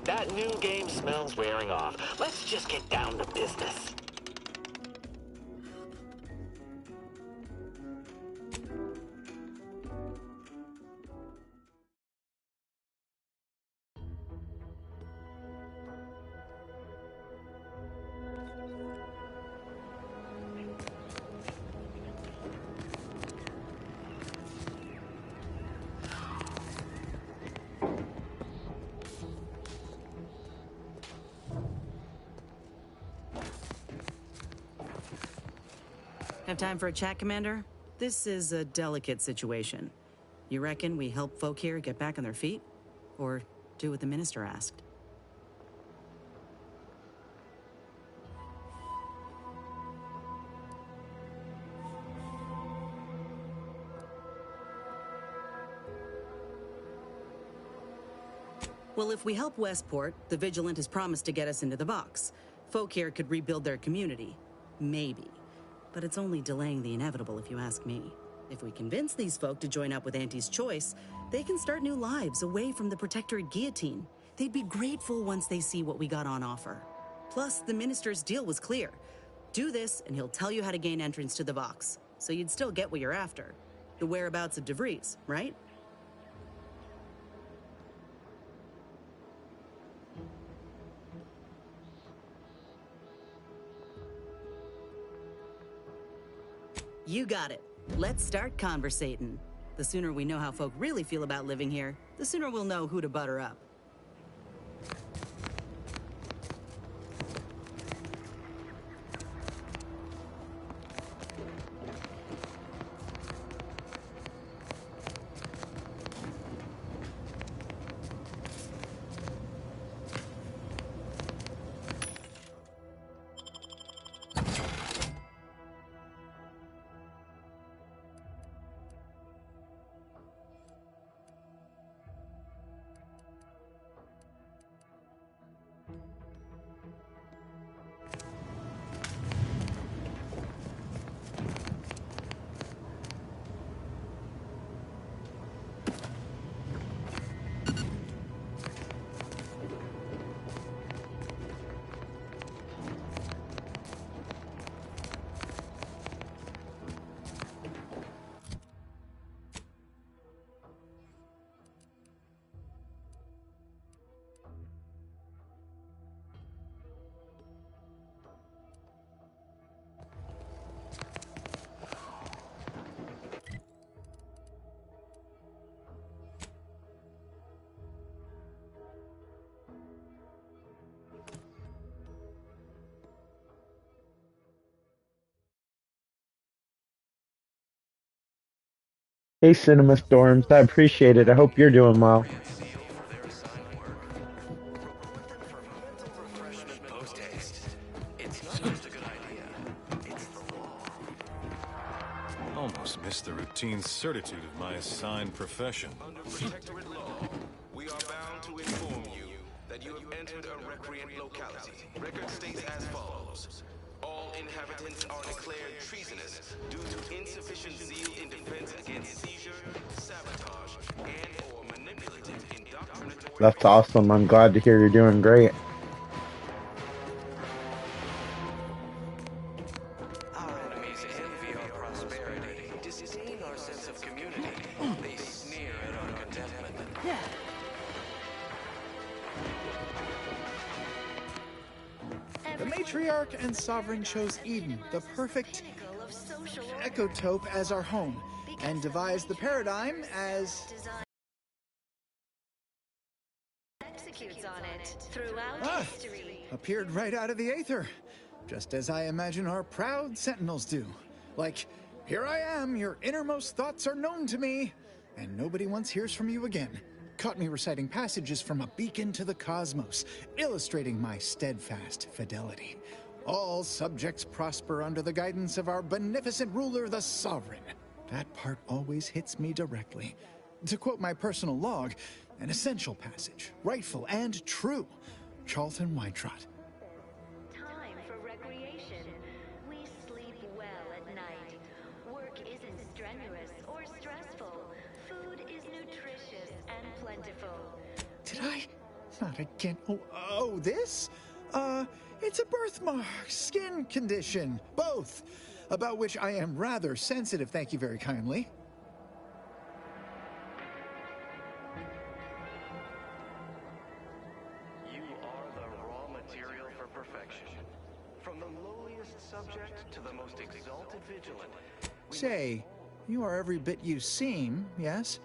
that new game smell's wearing off. Let's just get down to business. Have time for a chat, Commander? This is a delicate situation. You reckon we help folk here get back on their feet? Or do what the Minister asked? Well, if we help Westport, the Vigilant has promised to get us into the box. Folk here could rebuild their community. Maybe. But it's only delaying the inevitable, if you ask me. If we convince these folk to join up with Auntie's Choice, they can start new lives away from the Protectorate guillotine. They'd be grateful once they see what we got on offer. Plus, the Minister's deal was clear. Do this, and he'll tell you how to gain entrance to the Vox. So you'd still get what you're after. The whereabouts of DeVries, right? You got it. Let's start conversating. The sooner we know how folk really feel about living here, the sooner we'll know who to butter up. Hey, Cinema Storms. I appreciate it. I hope you're doing well. Almost missed the routine certitude of my assigned profession. Under Protectorate law, we are bound to inform you that you have entered a recreant locality. Record states as follows. All inhabitants are declared treasonous due to insufficient zeal in defense against seizure, sabotage, and/or manipulative indoctrinatory... That's awesome. I'm glad to hear you're doing great. Our enemies envy our prosperity, disdain our sense of community. They sneer at our contentment. The Matriarch and Sovereign chose Eden, the perfect ecotope, as our home, and devised the paradigm as... Executes on it throughout history. Appeared right out of the aether, just as I imagine our proud sentinels do. Like, here I am, your innermost thoughts are known to me, and nobody once hears from you again. Caught me reciting passages from a beacon to the cosmos, illustrating my steadfast fidelity. All subjects prosper under the guidance of our beneficent ruler, the Sovereign. That part always hits me directly. To quote my personal log, an essential passage, rightful and true. Charlton Weintraut. Time for recreation. We sleep well at night. Work isn't strenuous or stressful. Food is nutritious and plentiful. Did I? not again. Oh, this? It's a birthmark, skin condition, both, about which I am rather sensitive, thank you very kindly. You are the raw material for perfection. From the lowliest subject to the most exalted vigilant. Say, you are every bit you seem, yes?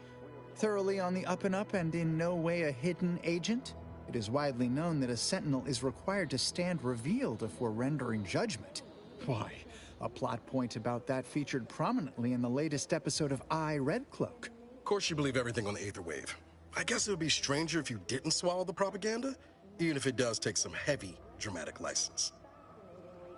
Thoroughly on the up and up and in no way a hidden agent? It is widely known that a sentinel is required to stand revealed before rendering judgment. Why, a plot point about that featured prominently in the latest episode of I, Red Cloak. Of course you believe everything on the Aether Wave. I guess it would be stranger if you didn't swallow the propaganda, even if it does take some heavy dramatic license.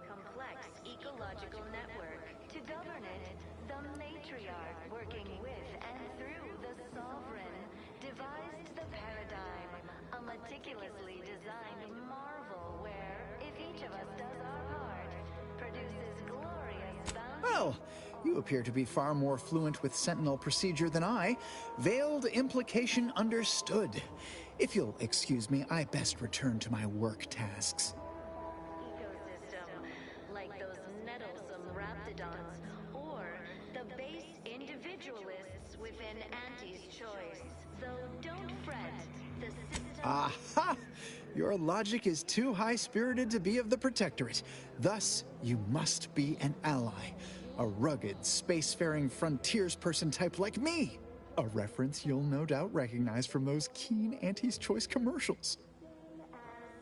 Complex ecological network. To govern it, the matriarch, working with and through the sovereign, devised the paradigm, a meticulously designed marvel where, if each of us does our part, produces glorious bounty. Well, you appear to be far more fluent with Sentinel procedure than I. Veiled implication understood. If you'll excuse me, I best return to my work tasks. Ecosystem, like those nettlesome raptidons, or the base individualists within Auntie's choice. Though don't fret, the system... Aha! Your logic is too high-spirited to be of the Protectorate. Thus, you must be an ally. A rugged, spacefaring frontiersperson type like me. A reference you'll no doubt recognize from those keen Auntie's Choice commercials.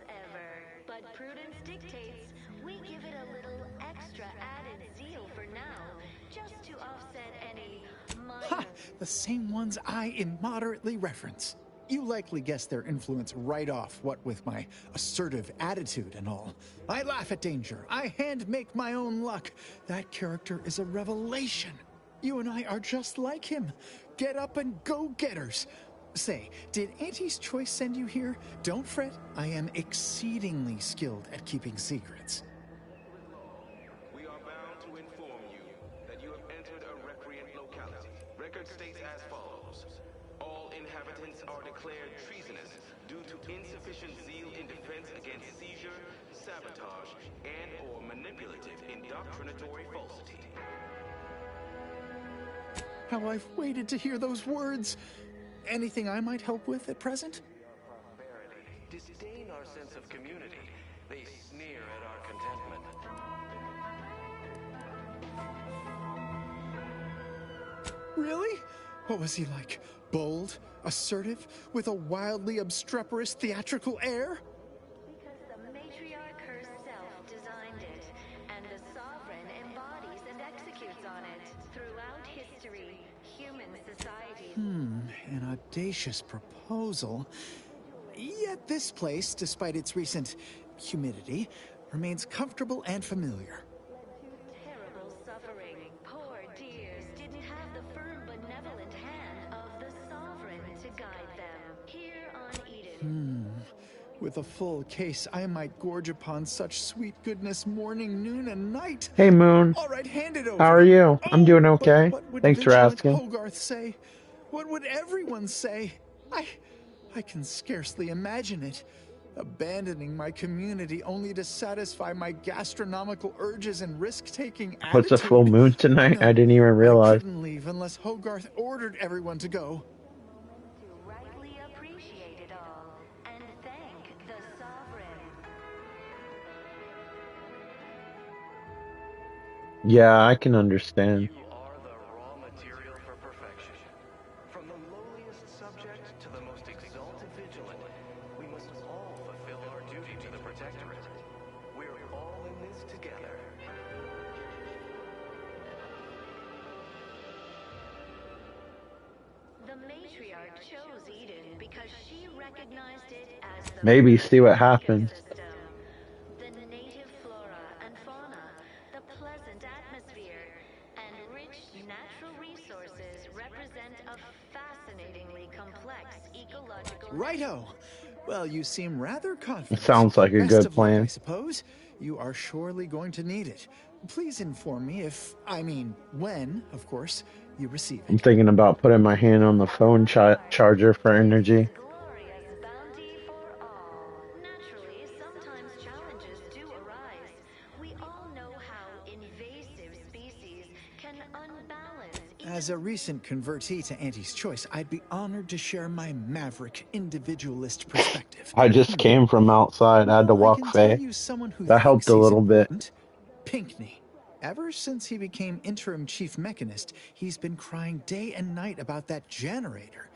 Ever. But prudence dictates we give it a little extra added zeal for now, just to offset any minor... Ha! The same ones I immoderately reference. You likely guessed their influence right off, what with my assertive attitude and all. I laugh at danger. I hand make my own luck. That character is a revelation. You and I are just like him. Get up and go-getters. Say, did Auntie's Choice send you here? Don't fret. I am exceedingly skilled at keeping secrets. We are bound to inform you that you have entered a recreant locality. Record states as follows. All inhabitants are declared treasonous due to insufficient zeal in defense against seizure, sabotage, and/or manipulative indoctrinatory falsity. How I've waited to hear those words. Anything I might help with at present? Prosperity. Disdain our sense of community. They sneer at our contentment. Really? What was he like? Bold? Assertive? With a wildly obstreperous theatrical air? Because the matriarch herself designed it, and the sovereign embodies and executes on it. Throughout history, human society... An audacious proposal. Yet this place, despite its recent humidity, remains comfortable and familiar. Terrible suffering. Poor dears didn't have the firm, benevolent hand of the sovereign to guide them. Here on Eden... With a full case, I might gorge upon such sweet goodness morning, noon, and night. Hey, Moon. All right, hand it over. How are you? I'm doing okay. But what would Thanks for vigilant asking. Hogarth say? What would everyone say? I can scarcely imagine it. Abandoning my community only to satisfy my gastronomical urges and risk-taking attitude. What's a full moon tonight? No, I didn't even I realize. couldn't leave unless Hogarth ordered everyone to go. To rightly appreciate it all, and thank the sovereign. Yeah, I can understand. You are the raw material for perfection. From the lowliest subject to the most exalted vigilant, we must all fulfill our duty to the Protectorate. We're all in this together. The matriarch chose Eden because she recognized it as the Maybe see what happens. ecosystem. The native flora and fauna, the pleasant atmosphere, and rich natural resources represent a fascinatingly complex ecological... Righto. Well, you seem rather confident. Sounds like a Best good of luck, plan. I suppose. You are surely going to need it. Please inform me if, when, of course, you receive I'm it. thinking about putting my hand on the phone charger for energy. Glorious bounty for all. unbalanced. As a recent convertee to Auntie's choice, I'd be honored to share my maverick individualist perspective. I just came from outside. I had to Well, I walk can tell Faye. you someone who That helped thinks a he's little bit. important. Pinckney. Ever since he became interim chief mechanist, he's been crying day and night about that generator.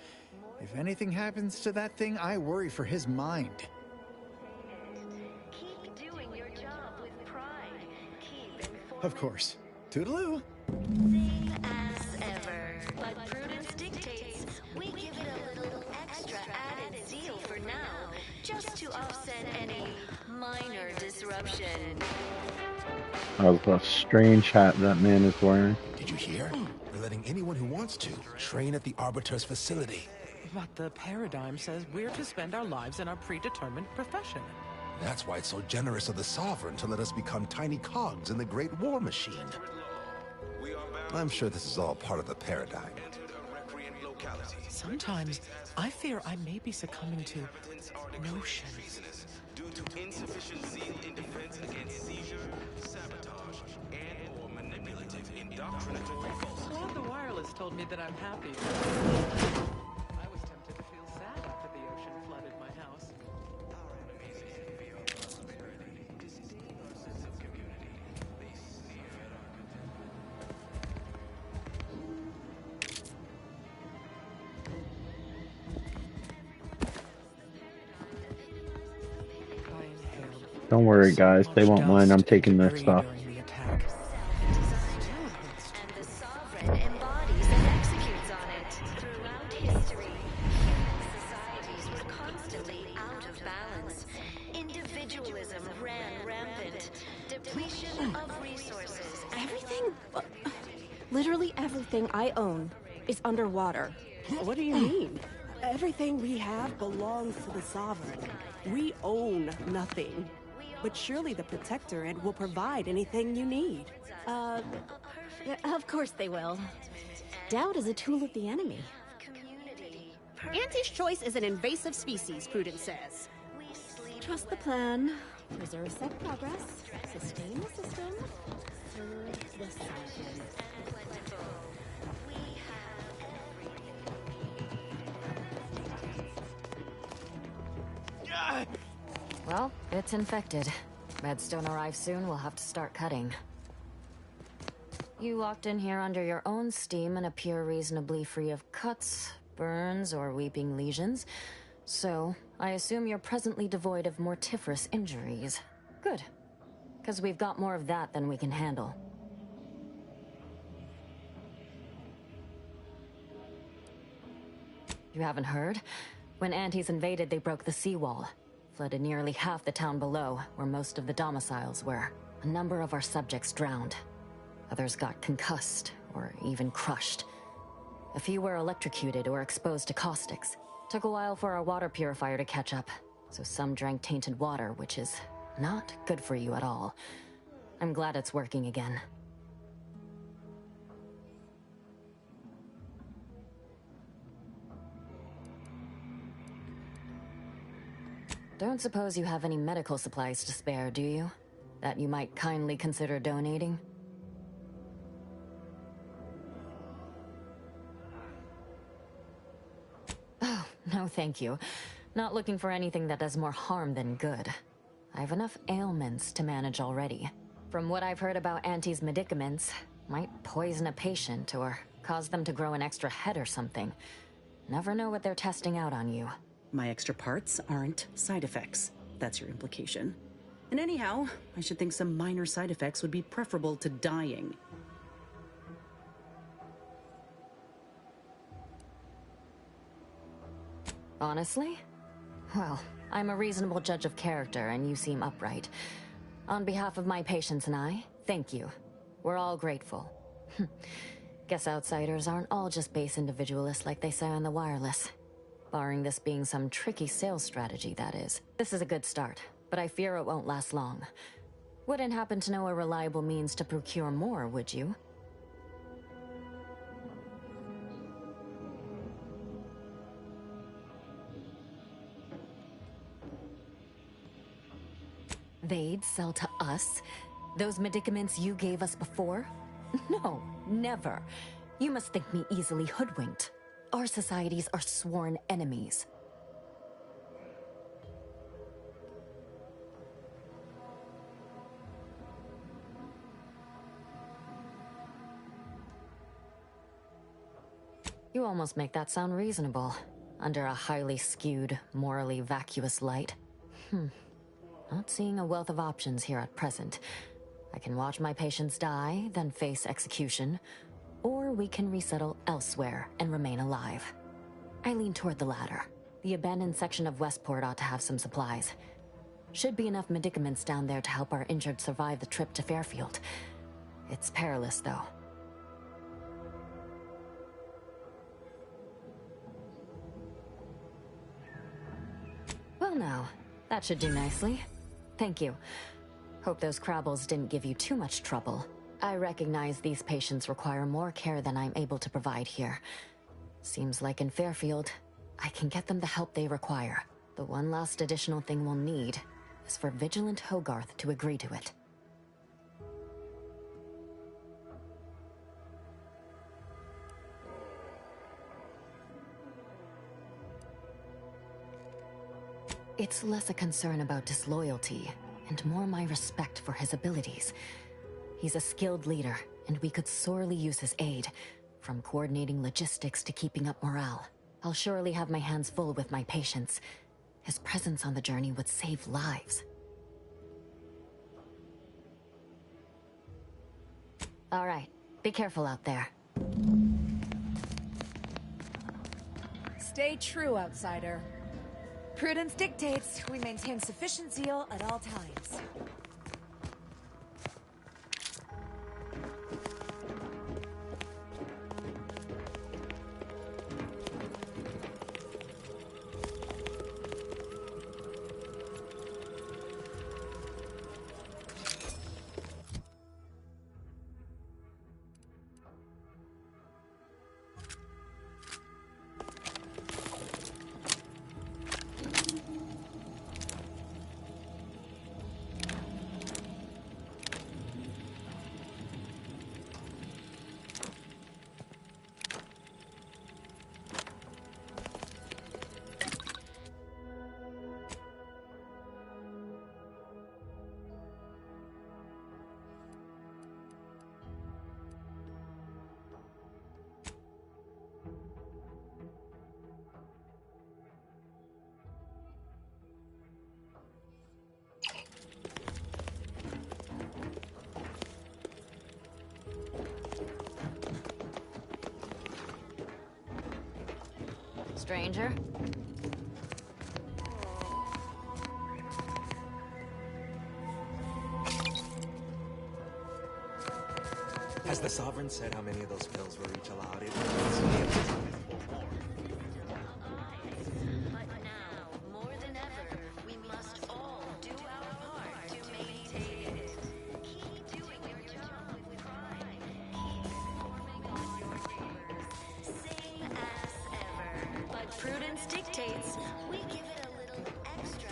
If anything happens to that thing, I worry for his mind. Keep doing your job with pride. Keep informing. Of course. Toodaloo. Same as ever. But prudence dictates we give it a little extra added zeal for now, just to offset any minor disruption. That was a strange hat that man is wearing. Did you hear? They're letting anyone who wants to train at the Arbiter's facility. But the paradigm says we're to spend our lives in our predetermined profession. That's why it's so generous of the Sovereign to let us become tiny cogs in the Great War Machine. I'm sure this is all part of the paradigm. Sometimes I fear I may be succumbing to notions. Due to insufficiency in defense against seizure, sabotage, and/or manipulative indoctrinatory falsity. Glad the wireless told me that I'm happy. I was tempted to feel sad after the ocean flooded my house. Don't worry, guys. They won't mind. I'm taking their stuff. And the Sovereign embodies and executes on it. Throughout history, human societies were constantly out of balance. Individualism ran rampant. Depletion of resources. Everything, literally everything I own is underwater. What do you mean? Everything we have belongs to the Sovereign. We own nothing. But surely the Protectorate will provide anything you need. Of course they will. Doubt is a tool of the enemy. Auntie's choice is an invasive species, Prudence says. Trust the plan. Preserve set progress. Sustain the system. Serve the Sovereign. Well, it's infected. Redstone arrives soon, we'll have to start cutting. You walked in here under your own steam and appear reasonably free of cuts, burns, or weeping lesions. So, I assume you're presently devoid of mortiferous injuries. Good. Because we've got more of that than we can handle. You haven't heard? When Antes invaded, they broke the seawall. Flooded nearly half the town below, where most of the domiciles were. A number of our subjects drowned. Others got concussed, or even crushed. A few were electrocuted or exposed to caustics. Took a while for our water purifier to catch up, so some drank tainted water, which is not good for you at all. I'm glad it's working again. Don't suppose you have any medical supplies to spare, do you? That you might kindly consider donating? Oh, no thank you. Not looking for anything that does more harm than good. I have enough ailments to manage already. From what I've heard about Auntie's medicaments, might poison a patient or cause them to grow an extra head or something. Never know what they're testing out on you. My extra parts aren't side effects. That's your implication. And anyhow, I should think some minor side effects would be preferable to dying. Honestly? Well, I'm a reasonable judge of character, and you seem upright. On behalf of my patients and I, thank you. We're all grateful. Guess outsiders aren't all just base individualists like they say on the wireless. Barring this being some tricky sales strategy, that is. This is a good start, but I fear it won't last long. Wouldn't happen to know a reliable means to procure more, would you? They'd sell to us? Those medicaments you gave us before? No, never. You must think me easily hoodwinked. Our societies are sworn enemies. You almost make that sound reasonable, under a highly skewed, morally vacuous light. Not seeing a wealth of options here at present. I can watch my patients die, then face execution, or we can resettle elsewhere and remain alive. I lean toward the latter. The abandoned section of Westport ought to have some supplies. Should be enough medicaments down there to help our injured survive the trip to Fairfield. It's perilous, though. Well now, that should do nicely. Thank you. Hope those Crabbles didn't give you too much trouble. I recognize these patients require more care than I'm able to provide here. Seems like in Fairfield, I can get them the help they require. The one last additional thing we'll need is for Vigilant Hogarth to agree to it. It's less a concern about disloyalty, and more my respect for his abilities. He's a skilled leader, and we could sorely use his aid, from coordinating logistics to keeping up morale. I'll surely have my hands full with my patients. His presence on the journey would save lives. All right, be careful out there. Stay true, outsider. Prudence dictates we maintain sufficient zeal at all times. Stranger? Has the Sovereign said how many of those pills were each allowed? Prudence dictates we give it a little extra.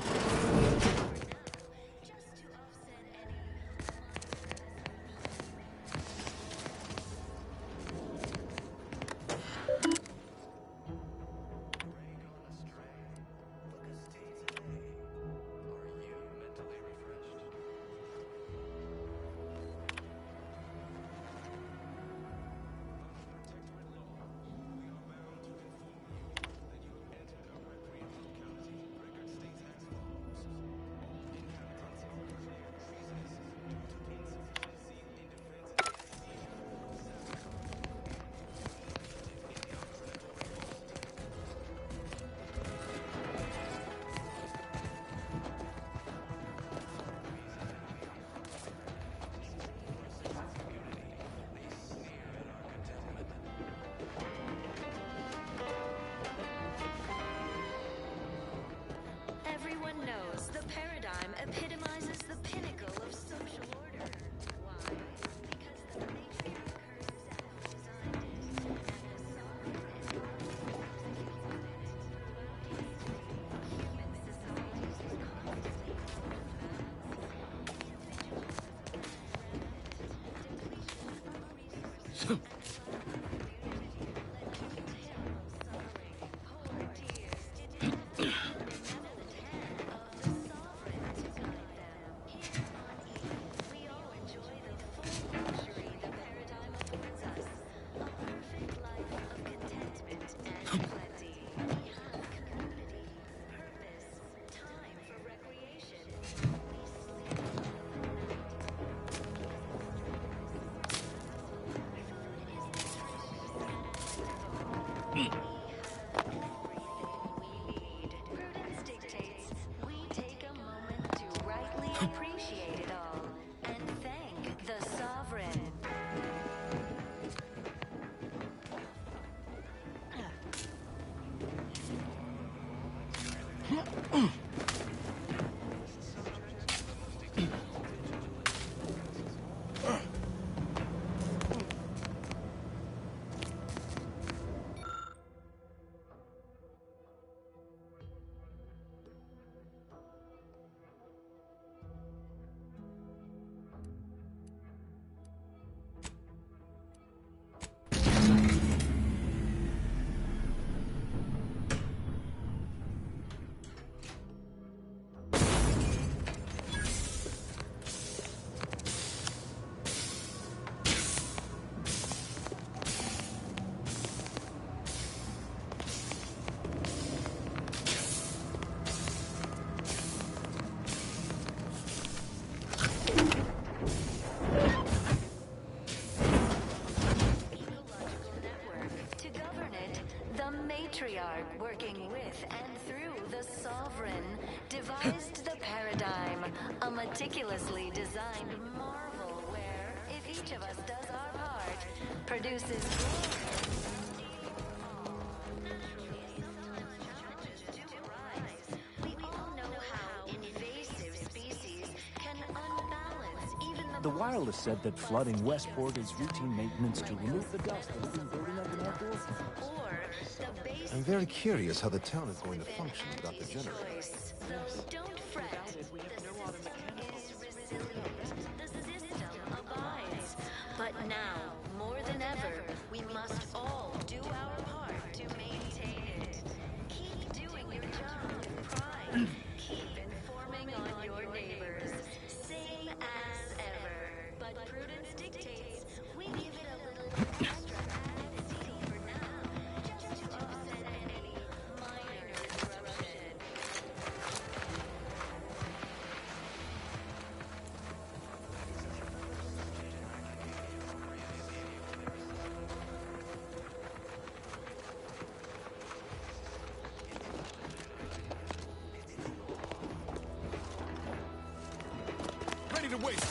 Prudence dictates we take a moment to rightly appreciate it all and thank the Sovereign. Matriarch, working with and through the Sovereign, devised the Paradigm, a meticulously designed marvel where, if each of us does our part, produces we all know how invasive species can unbalance even The wireless said that flooding Westport is routine maintenance to remove the dust that's been building up in our fields. I'm very curious how the town is going to function without the generator. Don't fret. The system is resilient. The system abides. But now, more than ever, we must all do our part to maintain it. Keep doing your job with pride. Keep informing on your neighbors. Same as ever. But prudence dictates we give it a little extra fancy for now, just to offset any minor disruption. Ready to waste.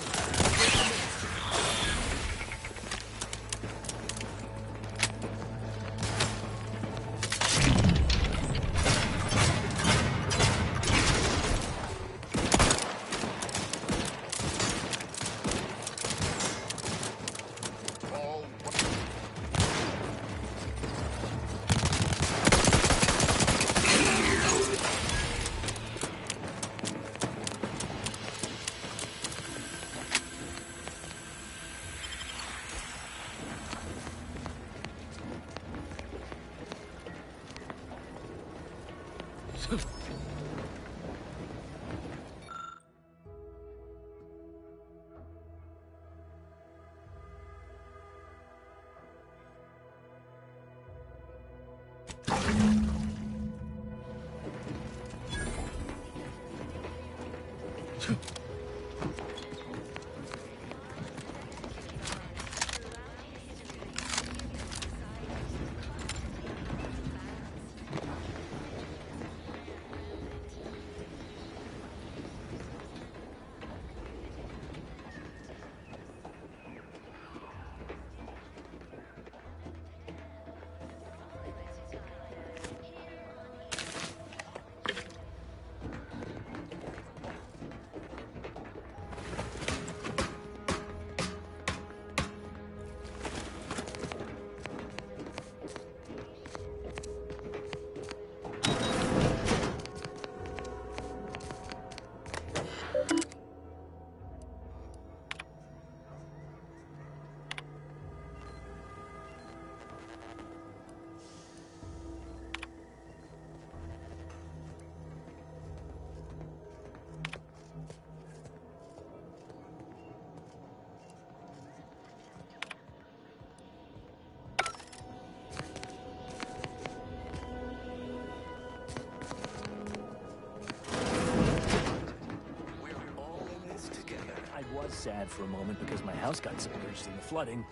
I was sad for a moment because my house got submerged in the flooding,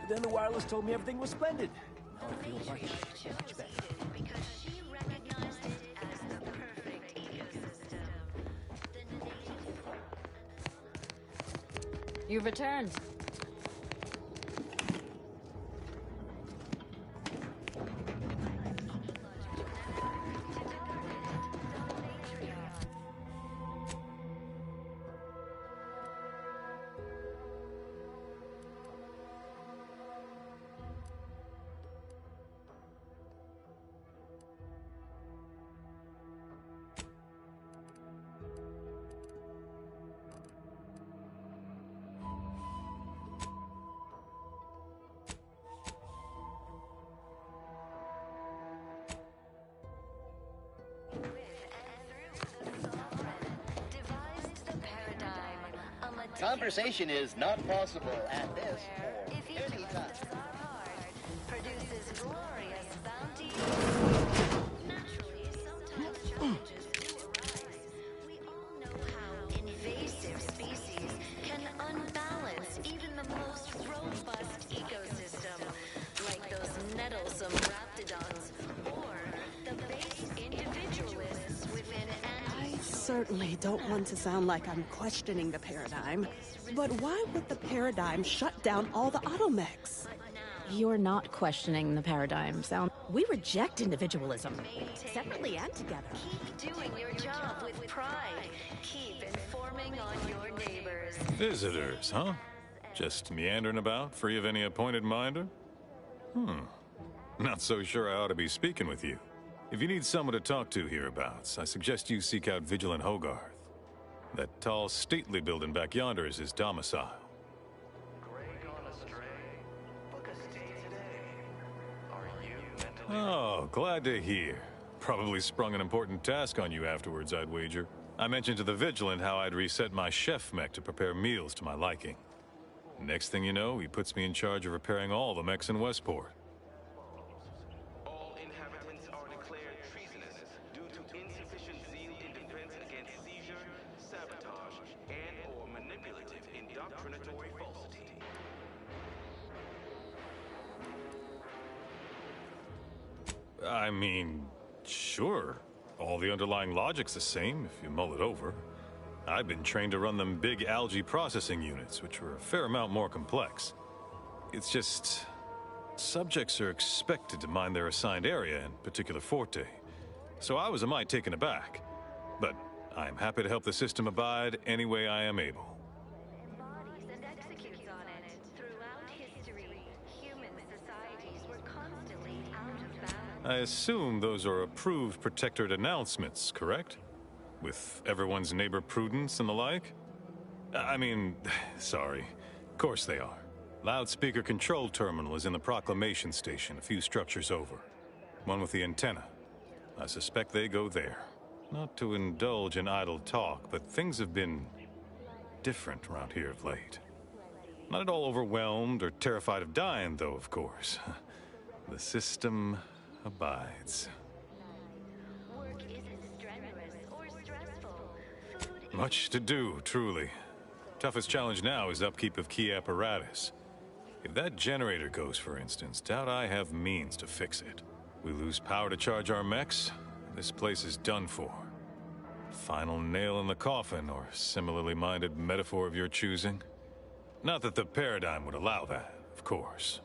but then the wireless told me everything was splendid. Now I feel much better. Because she recognized it as the perfect ecosystem. You've returned. Conversation is not possible at this or any time. Produces glorious bounty. Naturally, sometimes challenges do arise. We all know how invasive species can unbalance even the most robust ecosystem, like those nettlesome raptidons or the base individualists within I certainly don't want to sound like I'm questioning the paradigm, but why would the paradigm shut down all the automechs? You're not questioning the paradigm, sound. We reject individualism, separately and together. Keep doing your job with pride. Keep informing on your neighbors. Visitors, huh? Just meandering about, free of any appointed minder? Not so sure I ought to be speaking with you. If you need someone to talk to hereabouts, I suggest you seek out Vigilant Hogarth. That tall, stately building back yonder is his domicile. Oh, glad to hear. Probably sprung an important task on you afterwards, I'd wager. I mentioned to the Vigilant how I'd reset my chef mech to prepare meals to my liking. Next thing you know, he puts me in charge of repairing all the mechs in Westport. All inhabitants are declared treasonous due to insufficient zeal in defense against seizure, sabotage, and/or manipulative indoctrinatory falsity. I mean, sure. All the underlying logic's the same if you mull it over. I've been trained to run them big algae processing units, which were a fair amount more complex. It's just... subjects are expected to mind their assigned area and particular forte. So I was a mite taken aback. But I'm happy to help the system abide any way I am able. Embodies and executes on it. Throughout history, human societies were constantly out of balance. I assume those are approved protectorate announcements, correct? With everyone's neighbor prudence and the like? I mean, sorry. Of course they are. Loudspeaker control terminal is in the proclamation station, a few structures over. One with the antenna. I suspect they go there. Not to indulge in idle talk, but things have been different around here of late. Not at all overwhelmed or terrified of dying, though, of course. The system abides. Work isn't strenuous or stressful. Food Much to do, truly. Toughest challenge now is upkeep of key apparatus. If that generator goes, for instance, doubt I have means to fix it. We lose power to charge our mechs, this place is done for. Final nail in the coffin, or similarly minded metaphor of your choosing. Not that the paradigm would allow that, of course.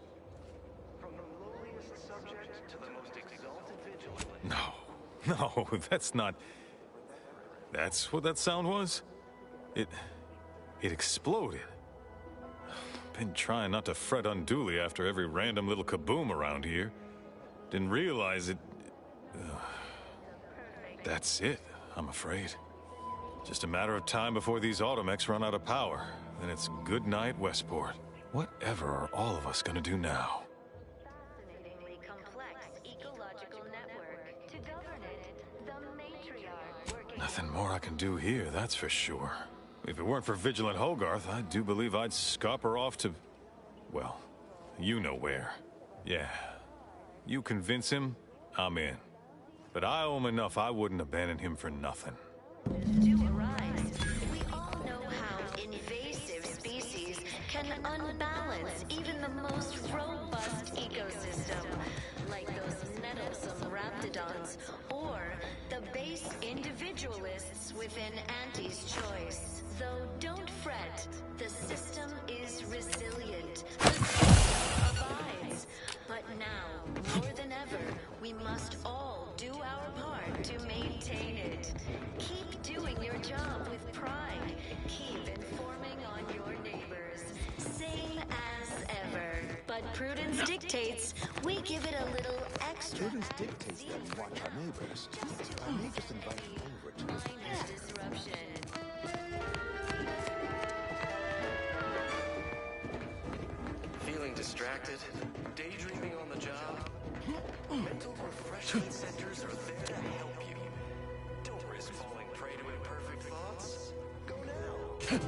No, that's not... That's what that sound was? It exploded. Been trying not to fret unduly after every random little kaboom around here. Didn't realize it... That's it, I'm afraid. Just a matter of time before these automechs run out of power. Then it's good night, Westport. Whatever are all of us gonna do now? fascinatingly complex ecological network. To govern it, the matriarch working... Nothing more I can do here, that's for sure. If it weren't for Vigilant Hogarth, I do believe I'd scupper off to... well, you know where. Yeah. You convince him, I'm in. But I owe him enough I wouldn't abandon him for nothing. do arise. We all know how invasive can unbalance even the most robust ecosystem, like those nettlesome raptidons, or the base individualists within Auntie's choice. Though don't fret, the system is resilient. The system abides. But now, more than ever, we must all do our part to maintain it. Keep doing your job with pride. Keep informing on your neighbors. Same as ever. But prudence dictates we give it a little extra. Prudence dictates that we watch our neighbors. I may just invite them over to us. Minor disruption. Feeling distracted? Daydreaming on the job? Mental refreshment centers are there to help you. Don't risk falling prey to imperfect thoughts. Go now.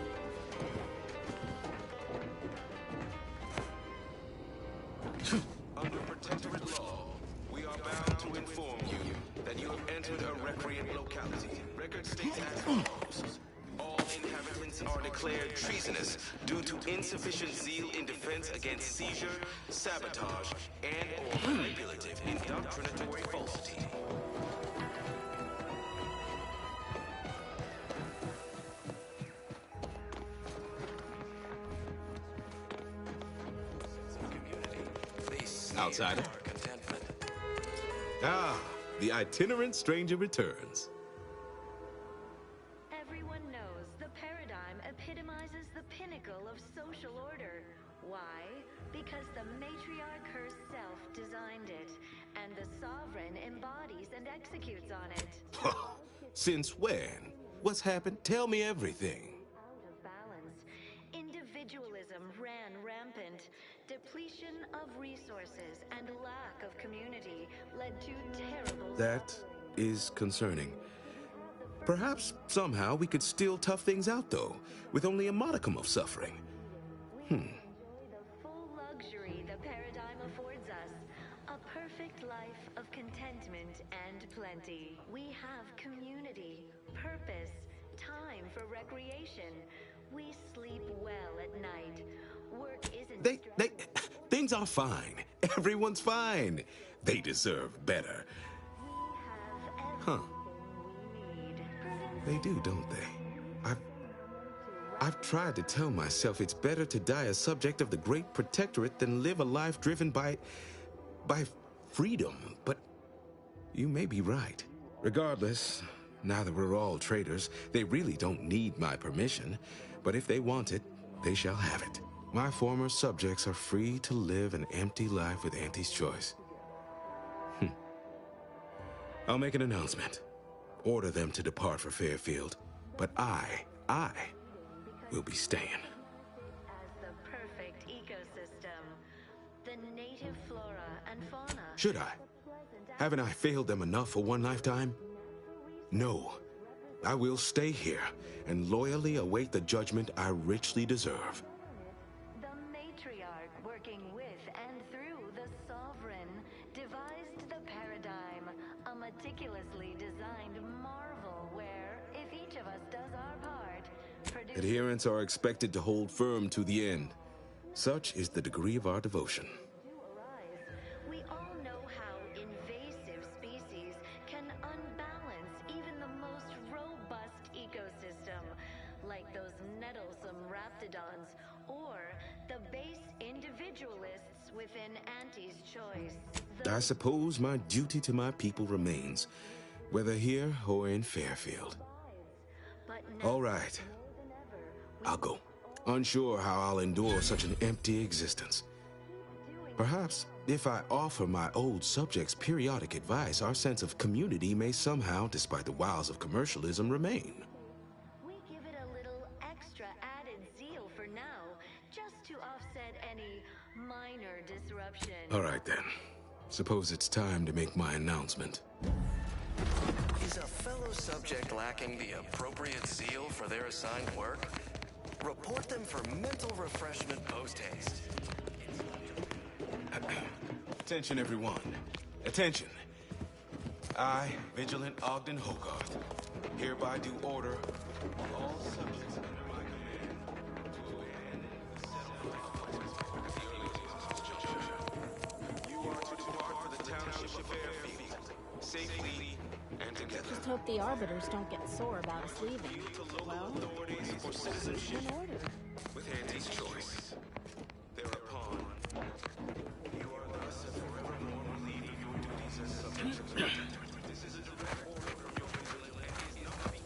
Under protectorate law, we are bound to inform you that you have entered a recreant locality. Record states as follows. All inhabitants are declared treasonous due to insufficient zeal in defense against seizure, sabotage, and/or manipulative indoctrinatory falsity. Outsider. Ah, the itinerant stranger returns. Everyone knows the paradigm epitomizes the pinnacle of social order. Why? Because the matriarch herself designed it, and the sovereign embodies and executes on it. Since when? What's happened? Tell me everything. Out of balance. Individualism ran rampant. Depletion of resources and lack of community led to terrible That is concerning. Perhaps somehow we could still tough things out, though, with only a modicum of suffering. the full luxury the paradigm affords us. A perfect life of contentment and plenty. We have community, purpose, time for recreation. We sleep well at night. Work isn't Things are fine. Everyone's fine. They deserve better. Huh. They do, don't they? I've tried to tell myself it's better to die a subject of the Great Protectorate than live a life driven by freedom, but you may be right. Regardless, now that we're all traitors, they really don't need my permission, but if they want it, they shall have it. My former subjects are free to live an empty life with Auntie's choice. I'll make an announcement. Order them to depart for Fairfield, but I will be staying. As the perfect ecosystem, the native flora and fauna. Should I? Haven't I failed them enough for one lifetime? No. I will stay here and loyally await the judgment I richly deserve. The matriarch, working with and through the sovereign, devised the paradigm, a meticulously designed marvel where, if each of us does our part, produces... Adherents are expected to hold firm to the end. Such is the degree of our devotion. We all know how invasive species can unbalance even the most robust ecosystem, like those nettlesome raptidons, or the base individualists within Auntie's choice. I suppose my duty to my people remains, whether here or in Fairfield. All right. I'll go, unsure how I'll endure such an empty existence. Perhaps, if I offer my old subjects periodic advice, our sense of community may somehow, despite the wiles of commercialism, remain. We give it a little extra added zeal for now, just to offset any minor disruption. All right, then. Suppose it's time to make my announcement. Is a fellow subject lacking the appropriate zeal for their assigned work? Report them for mental refreshment post-haste. Attention, everyone. Attention. I, Vigilant Ogden Hogarth, hereby do order all subjects under my command to abandon the hope the Arbiters don't get sore about us leaving. Well, authorities for citizenship with Auntie's choice. Thereupon, you are thus and forevermore relieved of your duties as subjects of the Protector. This is a direct order from your vigilante Auntie's not being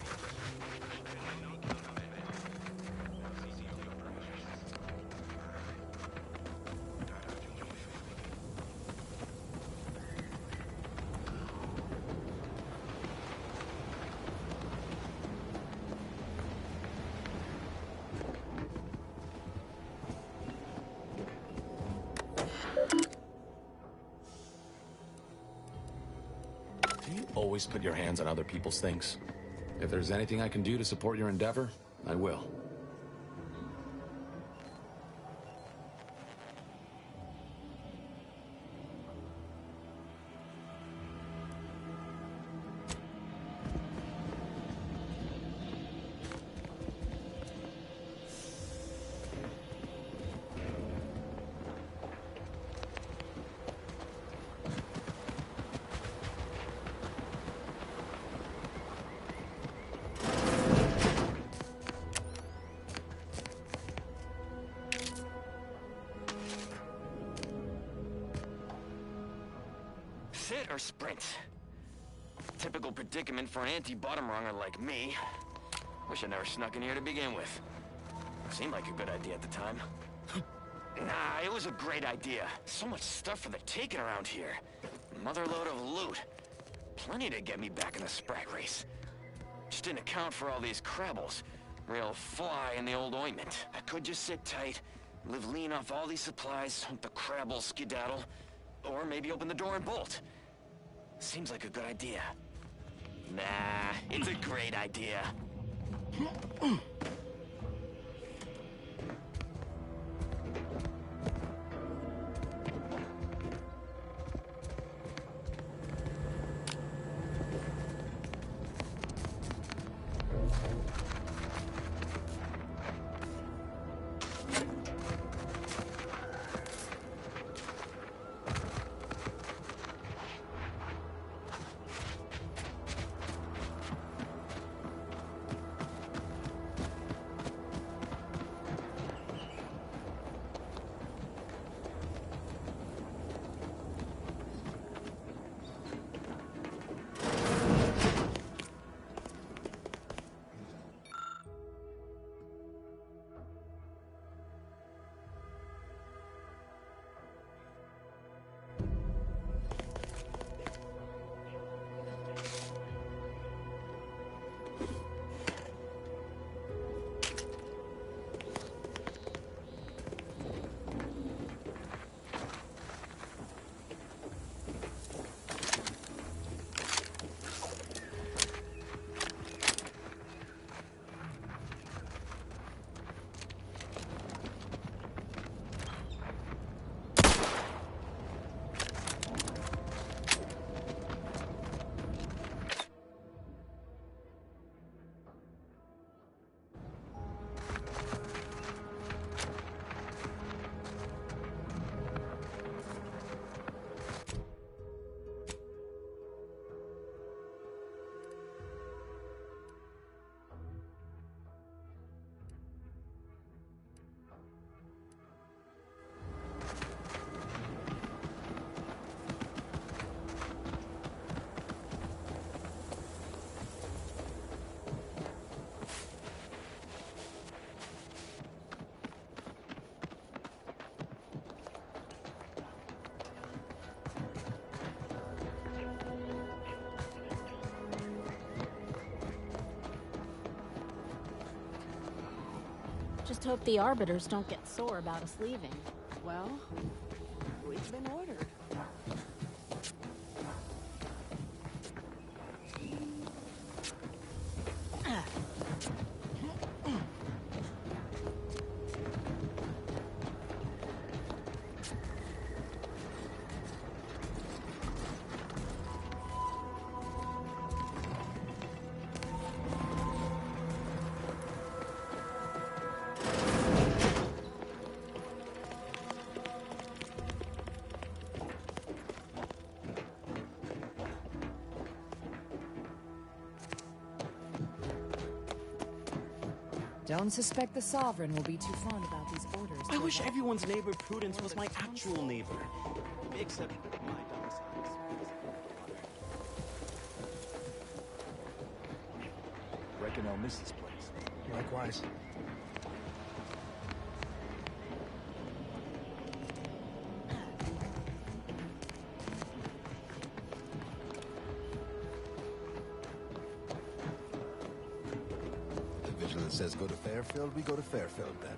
Always put your hands on other people's things. If there's anything I can do to support your endeavor, I will. Sit or sprint? Typical predicament for an anti-bottom runger like me. Wish I never snuck in here to begin with. Seemed like a good idea at the time. Nah, it was a great idea. So much stuff for the taking around here. Motherload of loot. Plenty to get me back in the Sprague race. Just didn't account for all these crabbles. Real fly in the old ointment. I could just sit tight, live lean off all these supplies, hope the crabbles skedaddle, or maybe open the door and bolt. Seems like a good idea. Nah, it's a great idea. Just hope the Arbiters don't get sore about us leaving. Well, we've been ordered. Don't suspect the Sovereign will be too fond about these orders. I wish everyone's neighbor Prudence was my actual neighbor. Except my domicile. Reckon I'll miss this place. Likewise. The Vigilance says go to Fairfield, we go to Fairfield then.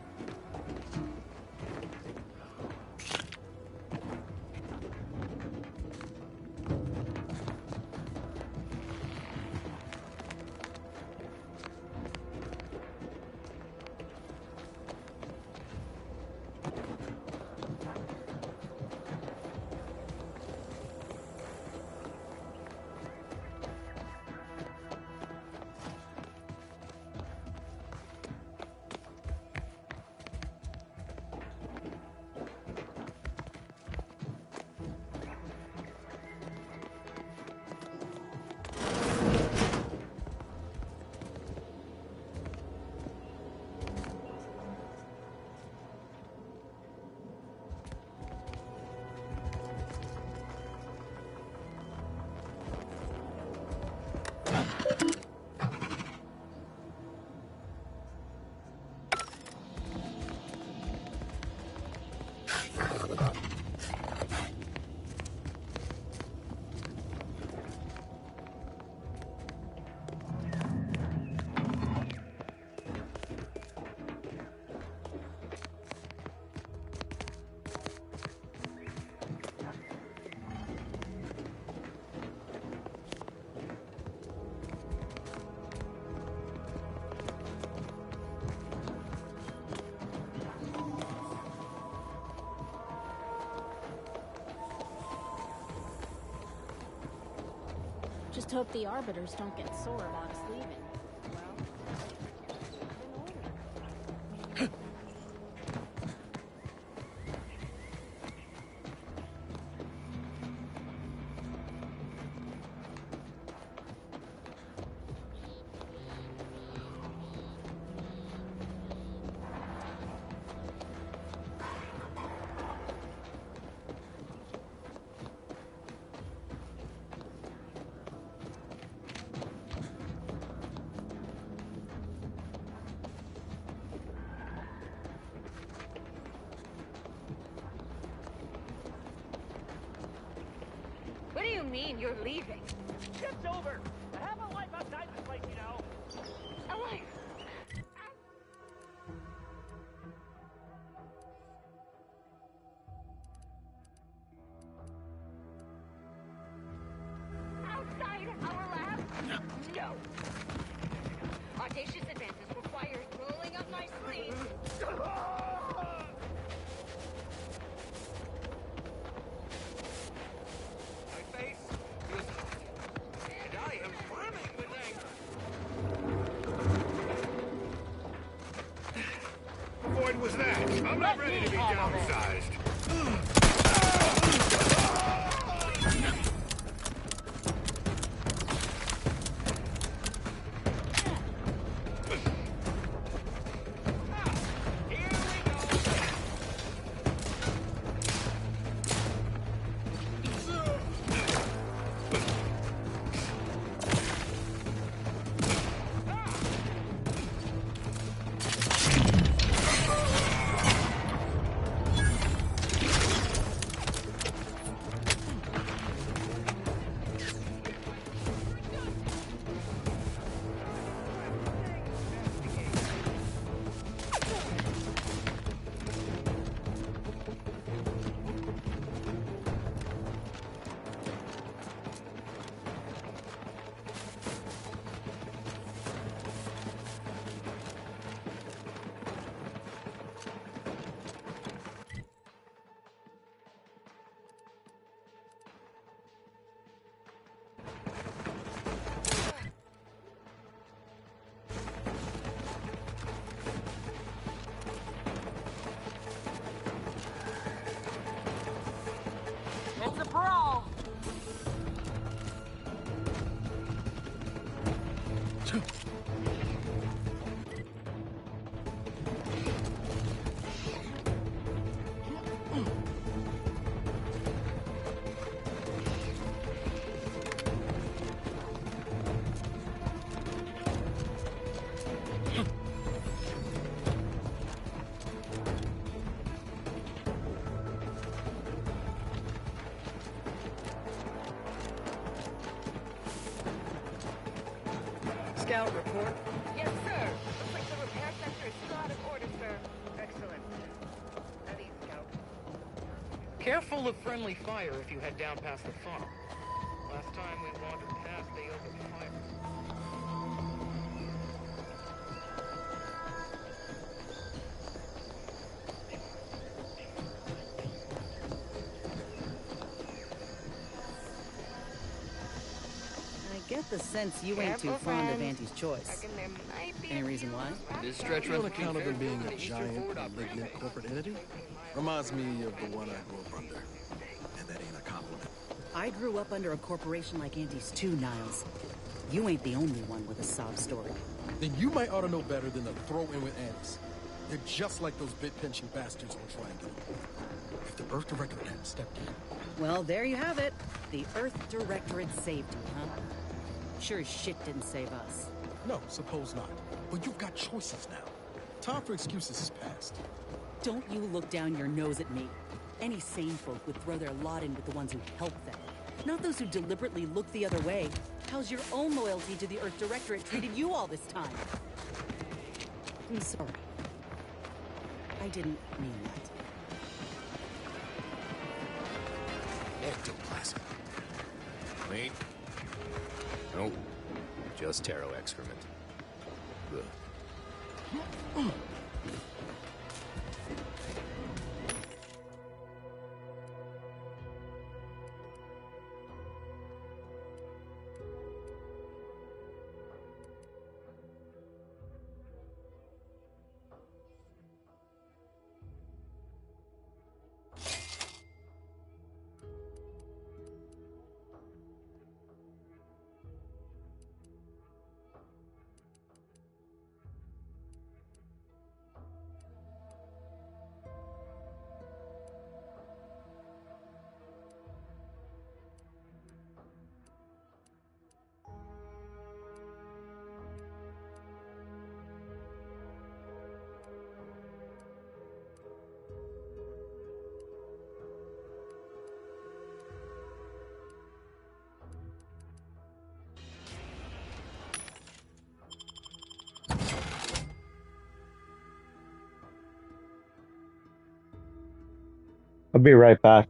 Just hope the Arbiters don't get sore about us leaving. What do you mean you're leaving? It's over. I have a life outside this place, you know. A life? Outside our lab? No. Audacious advances requires rolling up my sleeves. What was that? I'm not ready to be downsized. Scout, report. Yes, sir. Looks like the repair center is still out of order, sir. Excellent. Eddie, Scout. Careful of friendly fire if you head down past the farm. Last time we wandered past, they opened fire. I get the sense you ain't too Careful, fond of friend. Auntie's choice. Reckon there might be Any a reason few why? rats This out stretch there. runs On account of them being a giant, forward operating malignant corporate entity? Reminds me of the one I grew up under. And that ain't a compliment. I grew up under a corporation like Auntie's too, Niles. You ain't the only one with a sob story. Then you might ought to know better than to throw in with ants. They're just like those bit-pinching bastards on Triangle. If the Earth Director hadn't stepped in... Well, there you have it. The Earth Directorate saved you, huh? Sure as shit didn't save us. No, suppose not. But you've got choices now. Time for excuses is past. Don't you look down your nose at me. Any sane folk would throw their lot in with the ones who helped them. Not those who deliberately look the other way. How's your own loyalty to the Earth Directorate treated you all this time? I'm sorry. I didn't mean that. Ectoplasm. Wait. Nope. Just taro excrement. Ugh. I'll be right back.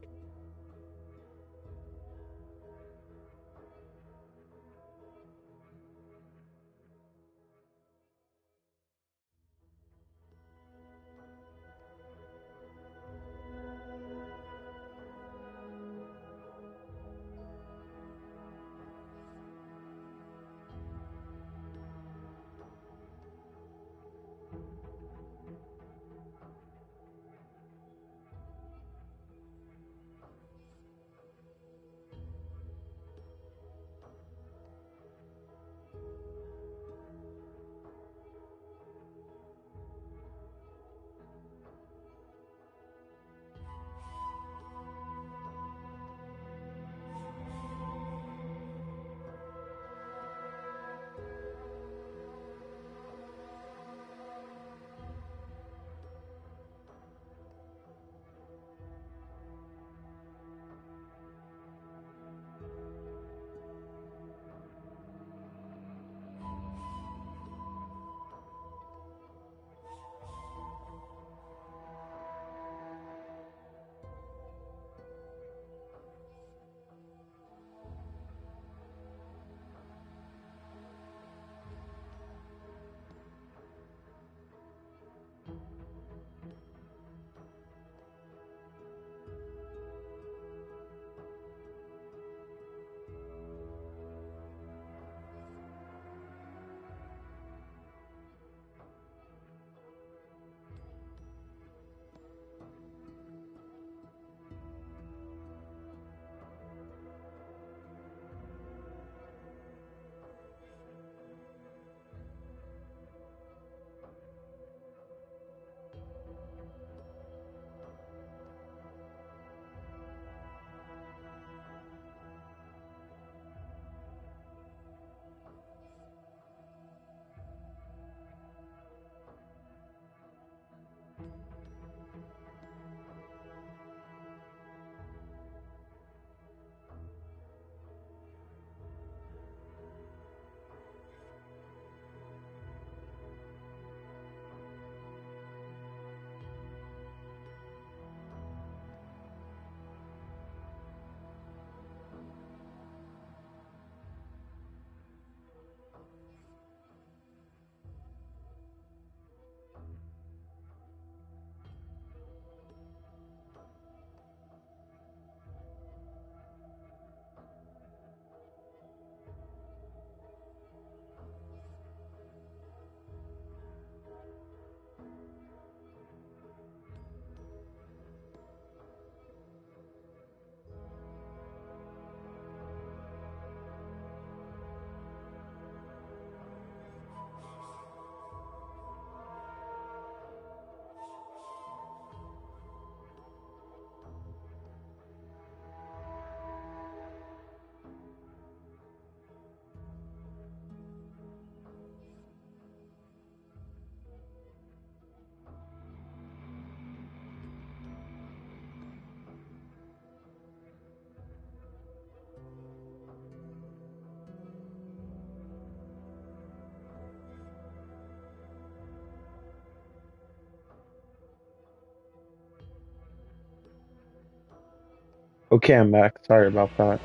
Okay, I'm back. Sorry about that.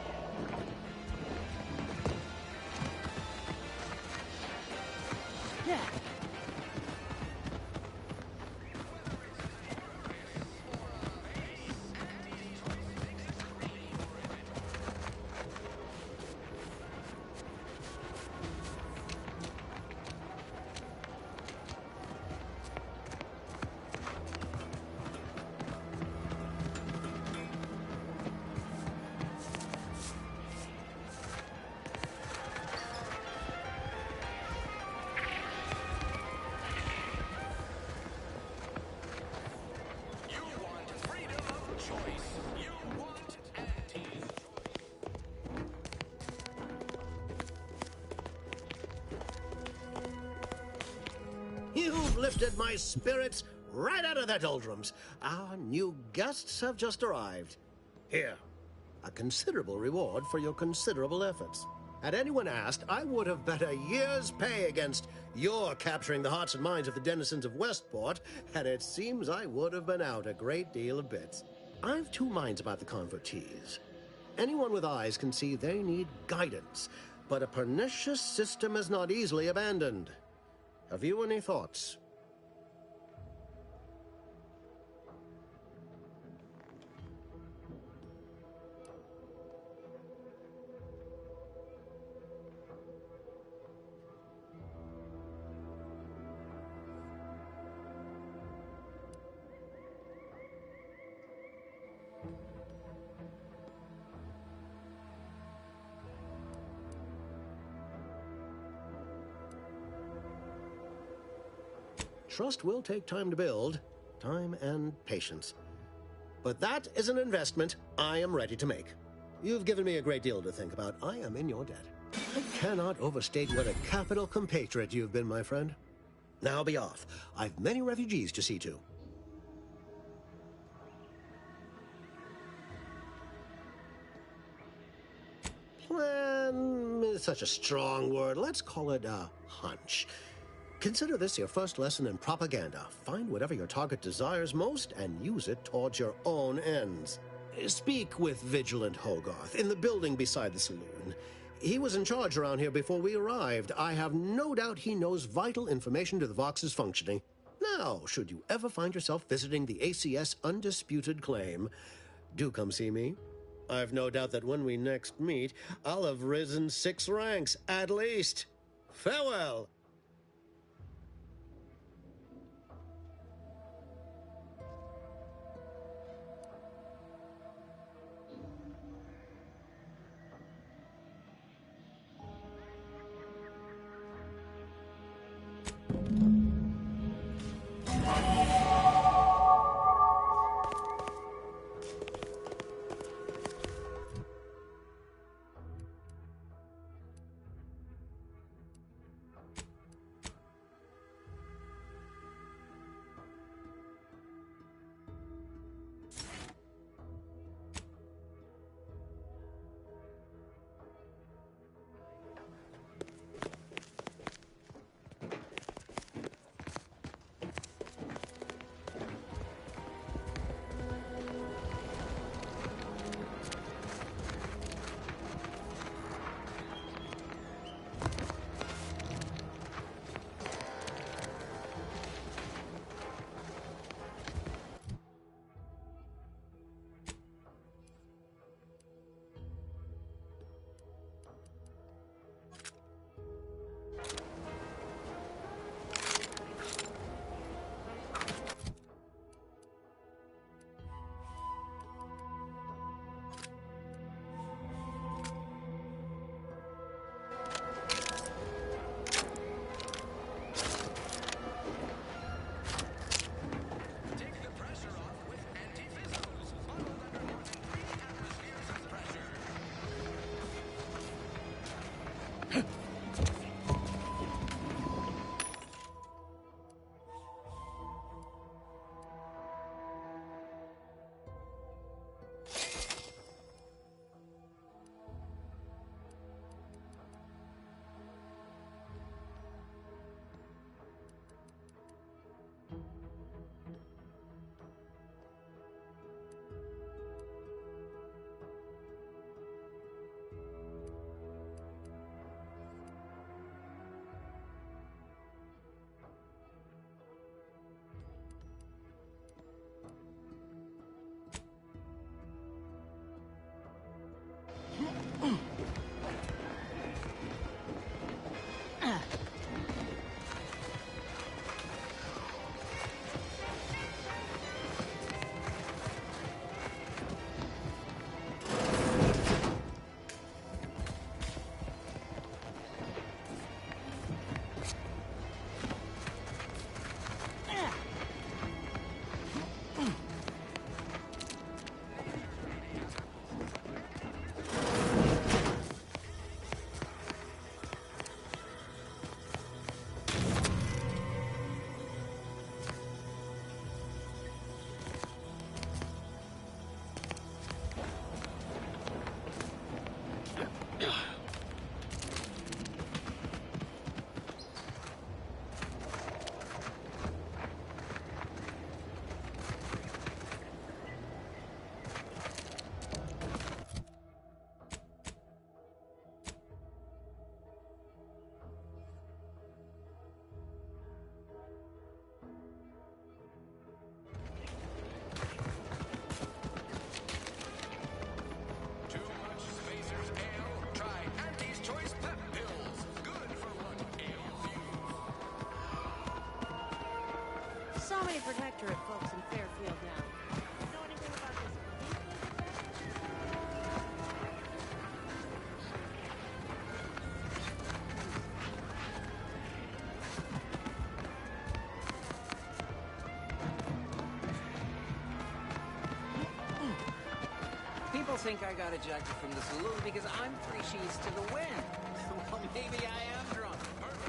You've lifted my spirits right out of their doldrums. Our new guests have just arrived. Here, a considerable reward for your considerable efforts. Had anyone asked, I would have bet a year's pay against your capturing the hearts and minds of the denizens of Westport, and it seems I would have been out a great deal of bits. I've two minds about the convertees. Anyone with eyes can see they need guidance, but a pernicious system is not easily abandoned. Have you any thoughts? Trust will take time to build, time and patience. But that is an investment I am ready to make. You've given me a great deal to think about. I am in your debt. I cannot overstate what a capital compatriot you've been, my friend. Now be off. I've many refugees to see to. Plan is such a strong word. Let's call it a hunch. Consider this your first lesson in propaganda. Find whatever your target desires most and use it towards your own ends. Speak with Vigilant Hogarth in the building beside the saloon. He was in charge around here before we arrived. I have no doubt he knows vital information to the Vox's functioning. Now, should you ever find yourself visiting the ACS Undisputed Claim, do come see me. I've no doubt that when we next meet, I'll have risen 6 ranks, at least. Farewell! think I got ejected from the saloon because I'm 3 sheets to the wind. Well, maybe I am drunk.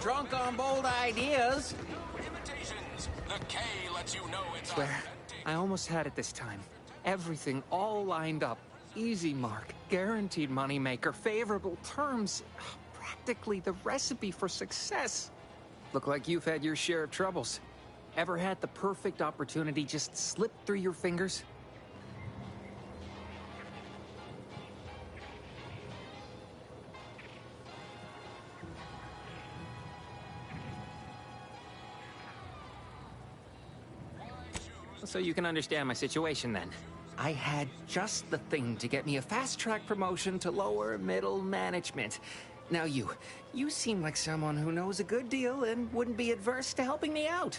Drunk on bold ideas. Imitations. The K lets you know it's Swear, I almost had it this time. Everything all lined up. Easy mark, guaranteed moneymaker, favorable terms. Practically the recipe for success. Look like you've had your share of troubles. Ever had the perfect opportunity just slip through your fingers? So you can understand my situation then. I had just the thing to get me a fast-track promotion to lower middle management. Now you seem like someone who knows a good deal and wouldn't be adverse to helping me out.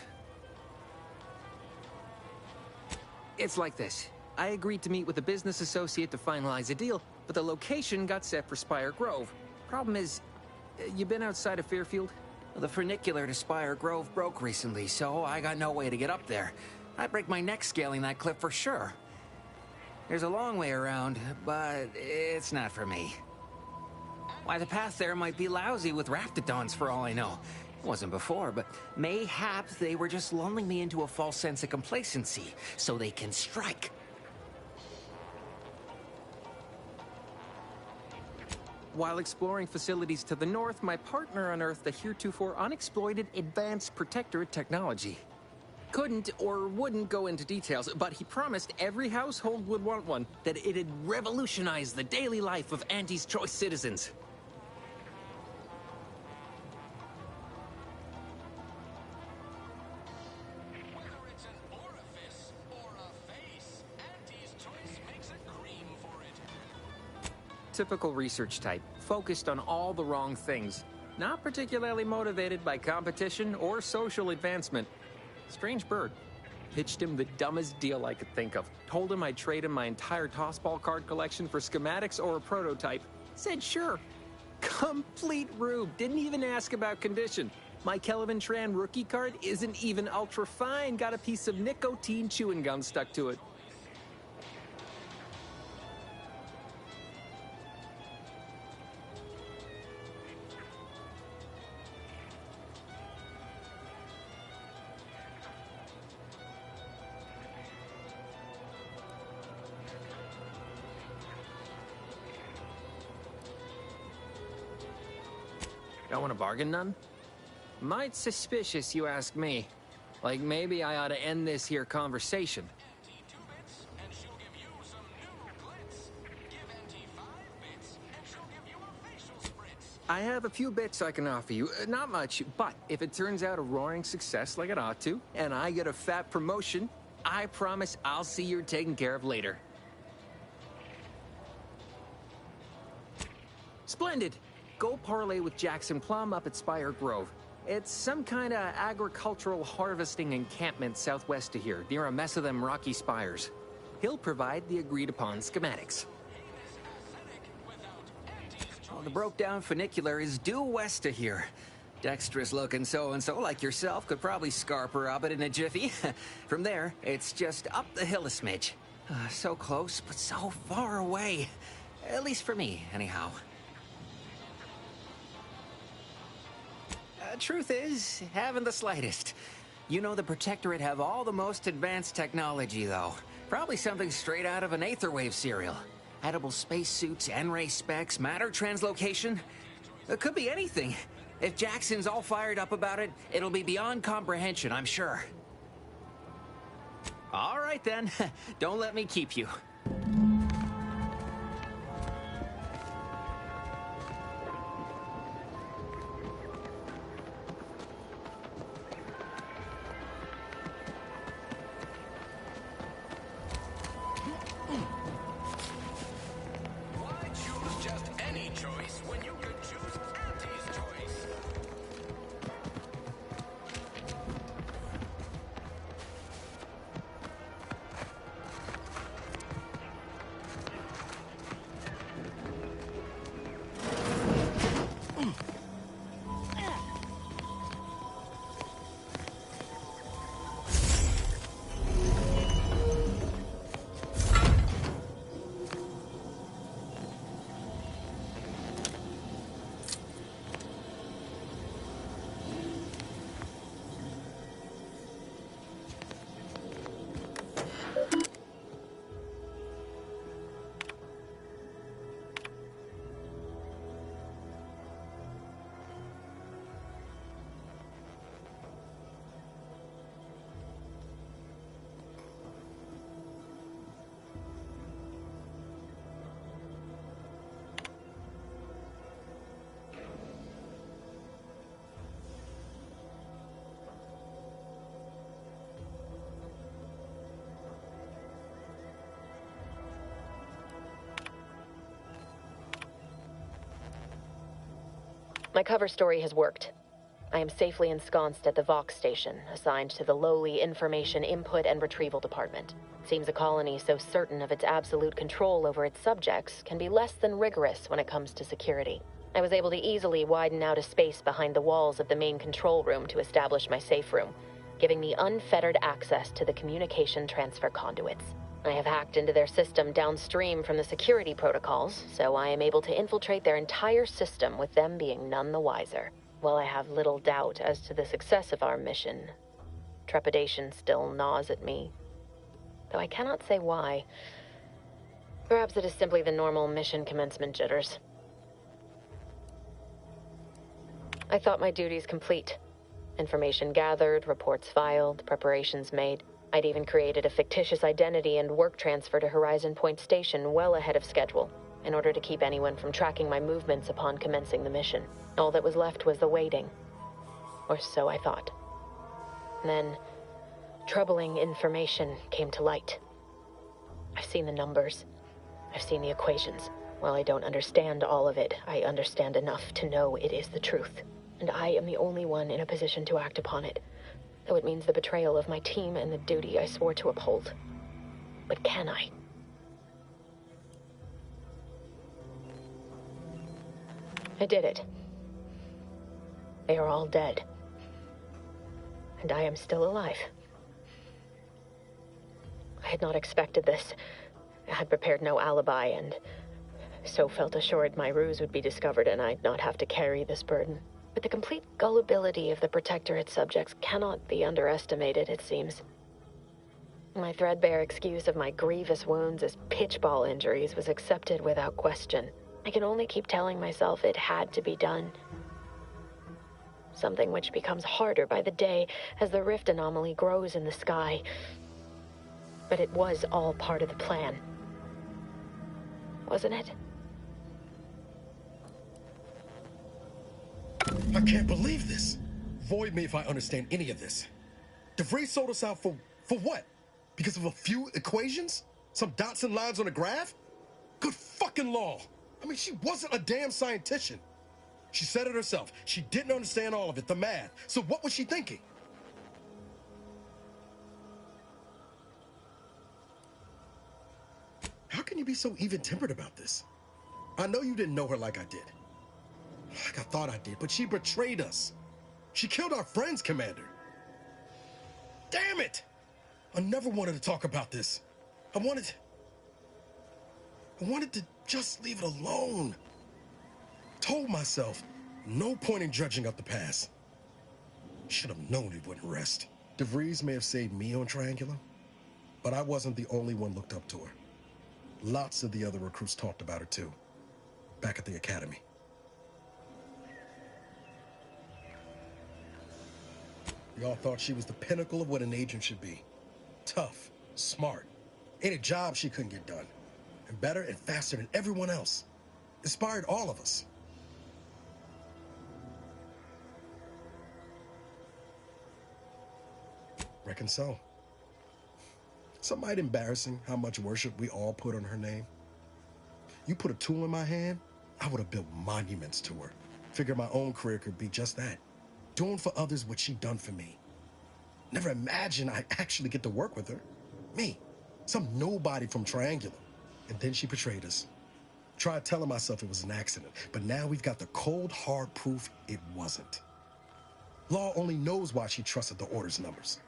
It's like this. I agreed to meet with a business associate to finalize a deal, but the location got set for Spire Grove. Problem is, you been outside of Fairfield? The funicular to Spire Grove broke recently, so I got no way to get up there. I'd break my neck scaling that cliff for sure. There's a long way around, but it's not for me. Why, the path there might be lousy with raptidons for all I know. It wasn't before, but mayhap they were just lulling me into a false sense of complacency so they can strike. While exploring facilities to the north, my partner unearthed a heretofore unexploited advanced protectorate technology. Couldn't or wouldn't go into details, but he promised every household would want one, that it'd revolutionize the daily life of Auntie's Choice citizens. Typical research type, focused on all the wrong things. Not particularly motivated by competition or social advancement. Strange bird. Pitched him the dumbest deal I could think of. Told him I'd trade him my entire tossball card collection for schematics or a prototype. Said sure. Complete rube. Didn't even ask about condition. My Kelvin Tran rookie card isn't even ultra fine. Got a piece of nicotine chewing gum stuck to it. Don't want to bargain none? Might suspicious, you ask me. Like maybe I ought to end this here conversation. I have a few bits I can offer you. Not much, but if it turns out a roaring success like it ought to, and I get a fat promotion, I promise I'll see you're taken care of later. Splendid! Go parlay with Jackson Plum up at Spire Grove. It's some kind of agricultural harvesting encampment southwest of here, near a mess of them rocky spires. He'll provide the agreed-upon schematics. Well, the broke-down funicular is due west of here. Dexterous-looking so-and-so like yourself could probably scarp her up it in a jiffy. From there, it's just up the hill a smidge. So close, but so far away. At least for me, anyhow. Truth is, haven't the slightest. You know the Protectorate have all the most advanced technology, though. Probably something straight out of an Aetherwave serial. Edible spacesuits, N-ray specs, matter translocation. It could be anything. If Jackson's all fired up about it, it'll be beyond comprehension, I'm sure. All right, then. Don't let me keep you. My cover story has worked. I am safely ensconced at the Vox station, assigned to the lowly Information Input and Retrieval Department. It seems a colony so certain of its absolute control over its subjects can be less than rigorous when it comes to security. I was able to easily widen out a space behind the walls of the main control room to establish my safe room, giving me unfettered access to the communication transfer conduits. I have hacked into their system downstream from the security protocols, so I am able to infiltrate their entire system with them being none the wiser. While I have little doubt as to the success of our mission, trepidation still gnaws at me, though I cannot say why. Perhaps it is simply the normal mission commencement jitters. I thought my duties complete. Information gathered, reports filed, preparations made. I'd even created a fictitious identity and work transfer to Horizon Point Station well ahead of schedule, in order to keep anyone from tracking my movements upon commencing the mission. All that was left was the waiting. Or so I thought. Then, troubling information came to light. I've seen the numbers. I've seen the equations. While I don't understand all of it, I understand enough to know it is the truth. And I am the only one in a position to act upon it, though it means the betrayal of my team and the duty I swore to uphold. But can I? I did it. They are all dead. And I am still alive. I had not expected this. I had prepared no alibi, and so felt assured my ruse would be discovered and I'd not have to carry this burden. But the complete gullibility of the Protectorate subjects cannot be underestimated, it seems. My threadbare excuse of my grievous wounds as pitchball injuries was accepted without question. I can only keep telling myself it had to be done. Something which becomes harder by the day as the rift anomaly grows in the sky. But it was all part of the plan. Wasn't it? I can't believe this. Void me if I understand any of this. DeVries sold us out for what? Because of a few equations? Some dots and lines on a graph? Good fucking law. I mean, she wasn't a damn scientician. She said it herself. She didn't understand all of it, the math. So what was she thinking? How can you be so even-tempered about this? I know you didn't know her like I did. Like I thought I did, but she betrayed us. She killed our friends, Commander. Damn it! I never wanted to talk about this. I wanted to just leave it alone. Told myself, no point in dredging up the past. Should have known it wouldn't rest. DeVries may have saved me on Triangula, but I wasn't the only one looked up to her. Lots of the other recruits talked about her too, back at the academy. We all thought she was the pinnacle of what an agent should be. Tough, smart, ain't a job she couldn't get done. And better and faster than everyone else. Inspired all of us. Reckon so. Some might embarrassing how much worship we all put on her name. You put a tool in my hand, I would have built monuments to her. Figured my own career could be just that. Doing for others what she done for me. Never imagined I'd actually get to work with her. Me, some nobody from Triangula. And then she betrayed us. Tried telling myself it was an accident, but now we've got the cold, hard proof it wasn't. Law only knows why she trusted the Order's numbers.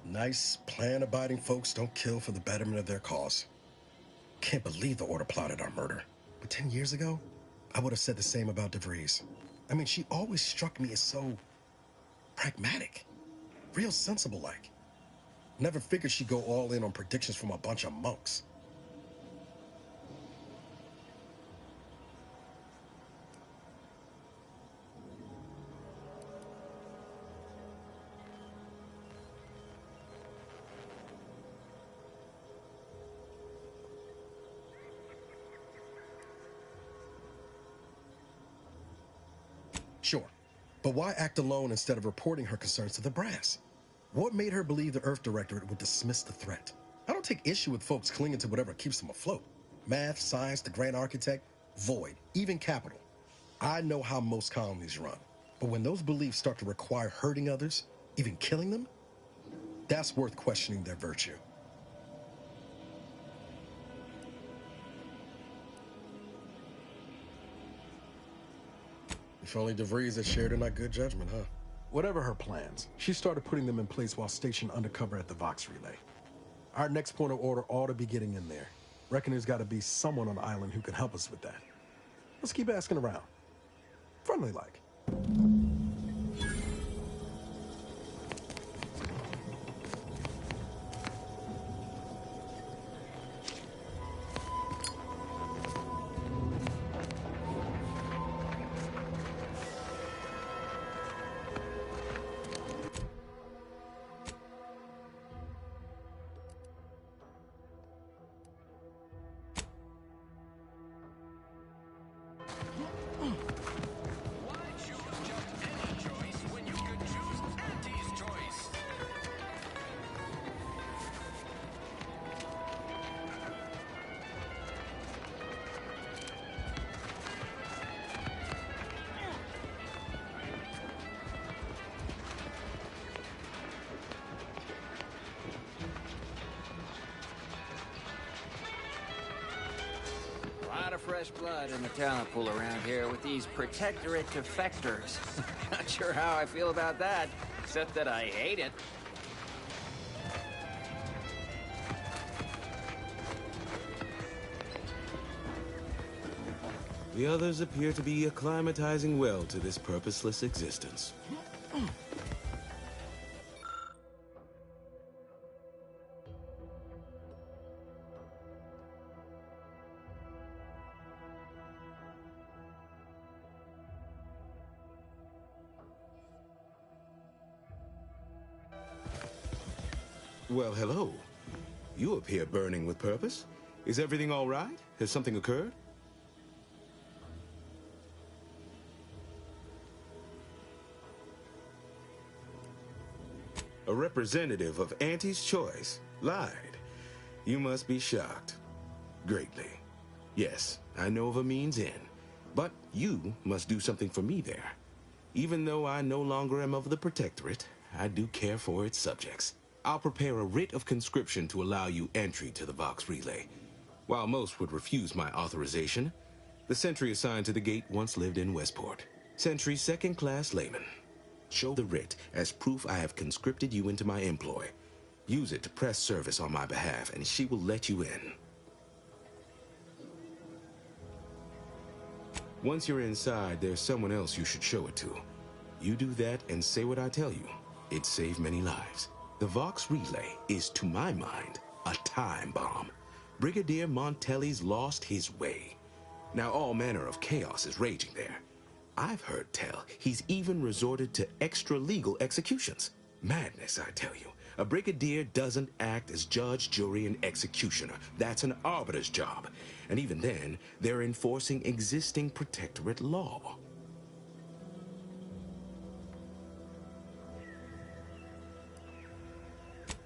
Nice, plan-abiding folks don't kill for the betterment of their cause. Can't believe the Order plotted our murder. But 10 years ago, I would have said the same about DeVries. I mean, she always struck me as so pragmatic. Real sensible-like. Never figured she'd go all in on predictions from a bunch of monks. Sure, But why act alone instead of reporting her concerns to the brass? What made her believe the Earth Directorate would dismiss the threat? I don't take issue with folks clinging to whatever keeps them afloat. Math, science, the grand architect, void, even capital. I know how most colonies run. But when those beliefs start to require hurting others, even killing them, that's worth questioning their virtue. If only DeVries had shared in our good judgment, huh? Whatever her plans, she started putting them in place while stationed undercover at the Vox Relay. Our next point of order ought to be getting in there. Reckon there's got to be someone on the island who can help us with that. Let's keep asking around. Friendly like. Fresh blood in the talent pool around here with these Protectorate defectors. Not sure how I feel about that, except that I hate it. The others appear to be acclimatizing well to this purposeless existence. Well, hello. You appear burning with purpose. Is everything all right? Has something occurred? A representative of Auntie's Choice lied. You must be shocked. Greatly. Yes, I know of a means in. But you must do something for me there. Even though I no longer am of the Protectorate, I do care for its subjects. I'll prepare a writ of conscription to allow you entry to the Vox Relay. While most would refuse my authorization, the sentry assigned to the gate once lived in Westport. Sentry second-class layman. Show the writ as proof I have conscripted you into my employ. Use it to press service on my behalf, and she will let you in. Once you're inside, there's someone else you should show it to. You do that and say what I tell you. It'd save many lives. The Vox Relay is, to my mind, a time bomb. Brigadier Montelli's lost his way. Now all manner of chaos is raging there. I've heard tell he's even resorted to extra-legal executions. Madness, I tell you. A brigadier doesn't act as judge, jury, and executioner. That's an arbiter's job. And even then, they're enforcing existing Protectorate law.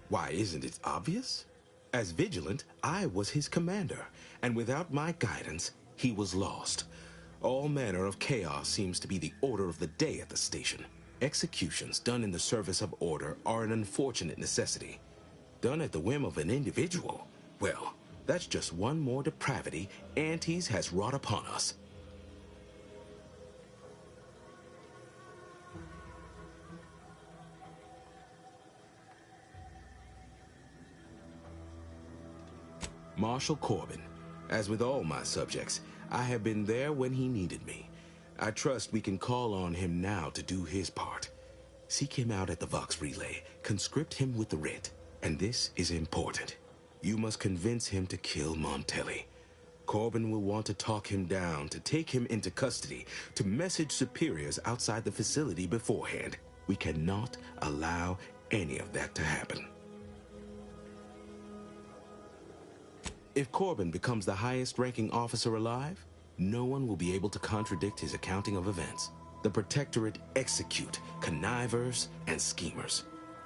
Why, isn't it obvious? As Vigilant, I was his commander, and without my guidance, he was lost. All manner of chaos seems to be the order of the day at the station. Executions done in the service of order are an unfortunate necessity. Done at the whim of an individual, well, that's just one more depravity Antes has wrought upon us. Marshal Corbin. As with all my subjects, I have been there when he needed me. I trust we can call on him now to do his part. Seek him out at the Vox Relay, conscript him with the writ, and this is important. You must convince him to kill Montelli. Corbin will want to talk him down, to take him into custody, to message superiors outside the facility beforehand. We cannot allow any of that to happen. If Corbin becomes the highest-ranking officer alive, no one will be able to contradict his accounting of events. The Protectorate execute connivers and schemers.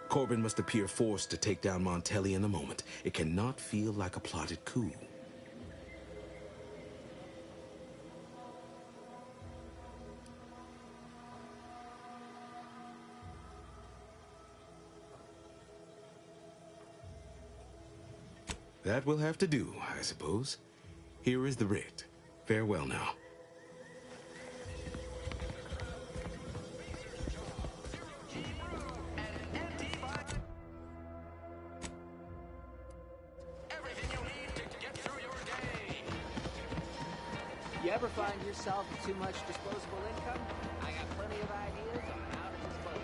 Corbin must appear forced to take down Montelli in a moment. It cannot feel like a plotted coup. That will have to do, I suppose. Here is the writ. Farewell now. You ever find yourself with too much disposable income? I got plenty of ideas on how to dispose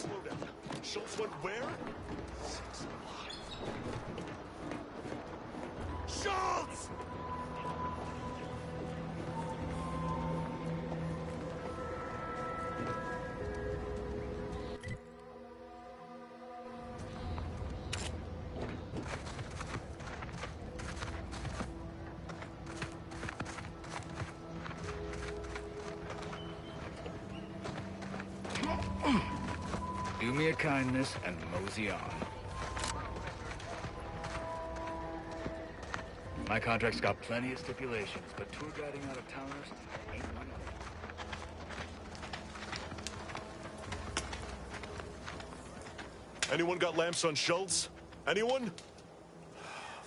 of it. Schultz went where? Sakes alive. Schultz! Do me a kindness and mosey on. My contract's got plenty of stipulations, but tour guiding out of towners ain't one of them. Anyone got lamps on Schultz? Anyone?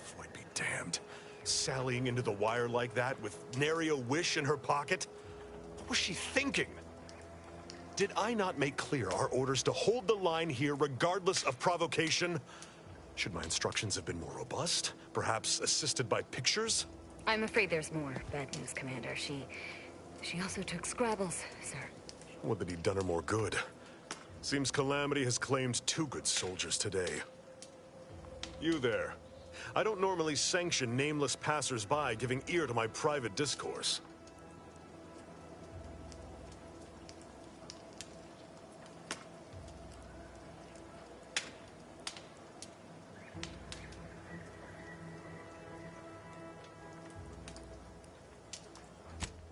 Floyd be damned. Sallying into the wire like that with nary a wish in her pocket? What was she thinking? Did I not make clear our orders to hold the line here regardless of provocation? Should my instructions have been more robust? Perhaps assisted by pictures? I'm afraid there's more bad news, Commander. She also took Scrabbles, sir. Would that he'd done her more good. Seems Calamity has claimed 2 good soldiers today. You there. I don't normally sanction nameless passers-by giving ear to my private discourse.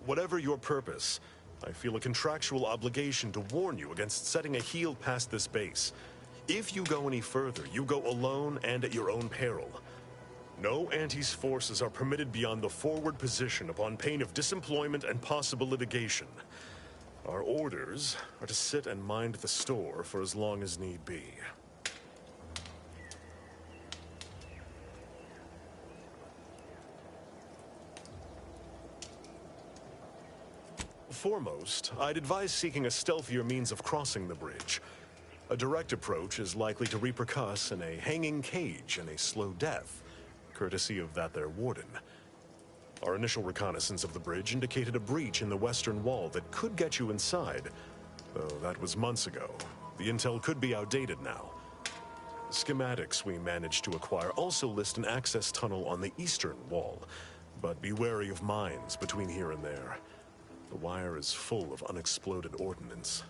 Whatever your purpose, I feel a contractual obligation to warn you against setting a heel past this base. If you go any further, you go alone and at your own peril. No Antes forces are permitted beyond the forward position upon pain of disemployment and possible litigation. Our orders are to sit and mind the store for as long as need be. Foremost, I'd advise seeking a stealthier means of crossing the bridge. A direct approach is likely to repercuss in a hanging cage and a slow death, courtesy of that there warden. Our initial reconnaissance of the bridge indicated a breach in the western wall that could get you inside, though that was months ago. The intel could be outdated now. Schematics we managed to acquire also list an access tunnel on the eastern wall, but be wary of mines between here and there. The wire is full of unexploded ordnance.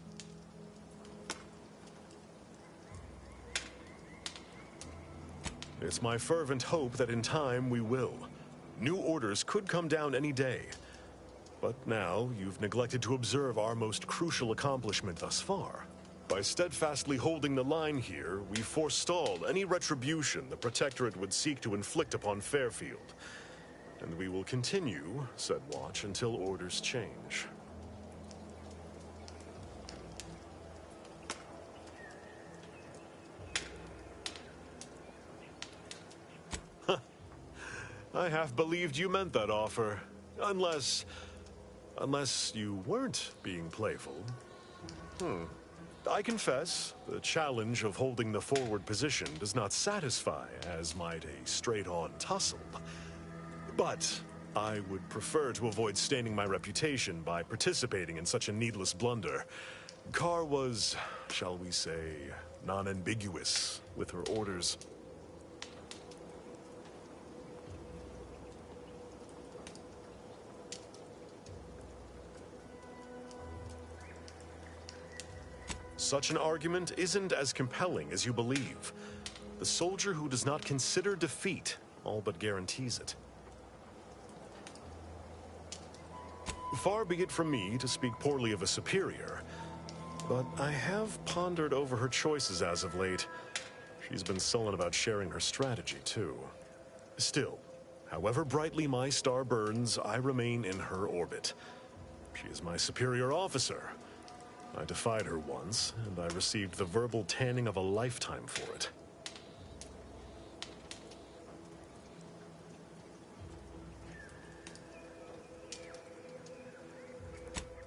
It's my fervent hope that in time we will. New orders could come down any day. But now, you've neglected to observe our most crucial accomplishment thus far. By steadfastly holding the line here, we forestalled any retribution the Protectorate would seek to inflict upon Fairfield. And we will continue, said watch, until orders change. I half believed you meant that offer. Unless you weren't being playful. I confess, the challenge of holding the forward position does not satisfy, as might a straight-on tussle. But I would prefer to avoid staining my reputation by participating in such a needless blunder. Carr was, shall we say, non-ambiguous with her orders. Such an argument isn't as compelling as you believe. The soldier who does not consider defeat all but guarantees it. Far be it from me to speak poorly of a superior, but I have pondered over her choices as of late. She's been sullen about sharing her strategy, too. Still, however brightly my star burns, I remain in her orbit. She is my superior officer. I defied her once, and I received the verbal tanning of a lifetime for it.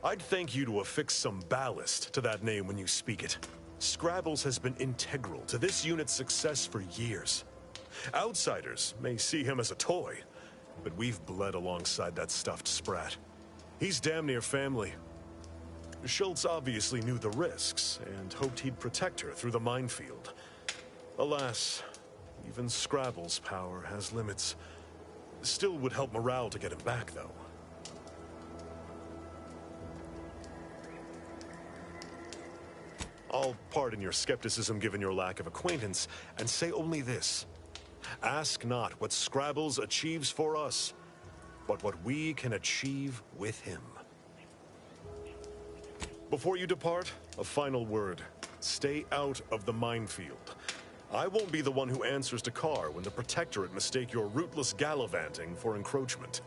I'd thank you to affix some ballast to that name when you speak it. Scrabbles has been integral to this unit's success for years. Outsiders may see him as a toy, but we've bled alongside that stuffed sprat. He's damn near family. Schultz obviously knew the risks and hoped he'd protect her through the minefield. Alas, even Scrabble's power has limits. Still would help morale to get him back, though. I'll pardon your skepticism given your lack of acquaintance, and say only this. Ask not what Scrabbles achieves for us, but what we can achieve with him. Before you depart, a final word. Stay out of the minefield. I won't be the one who answers to Carr when the Protectorate mistake your rootless gallivanting for encroachment.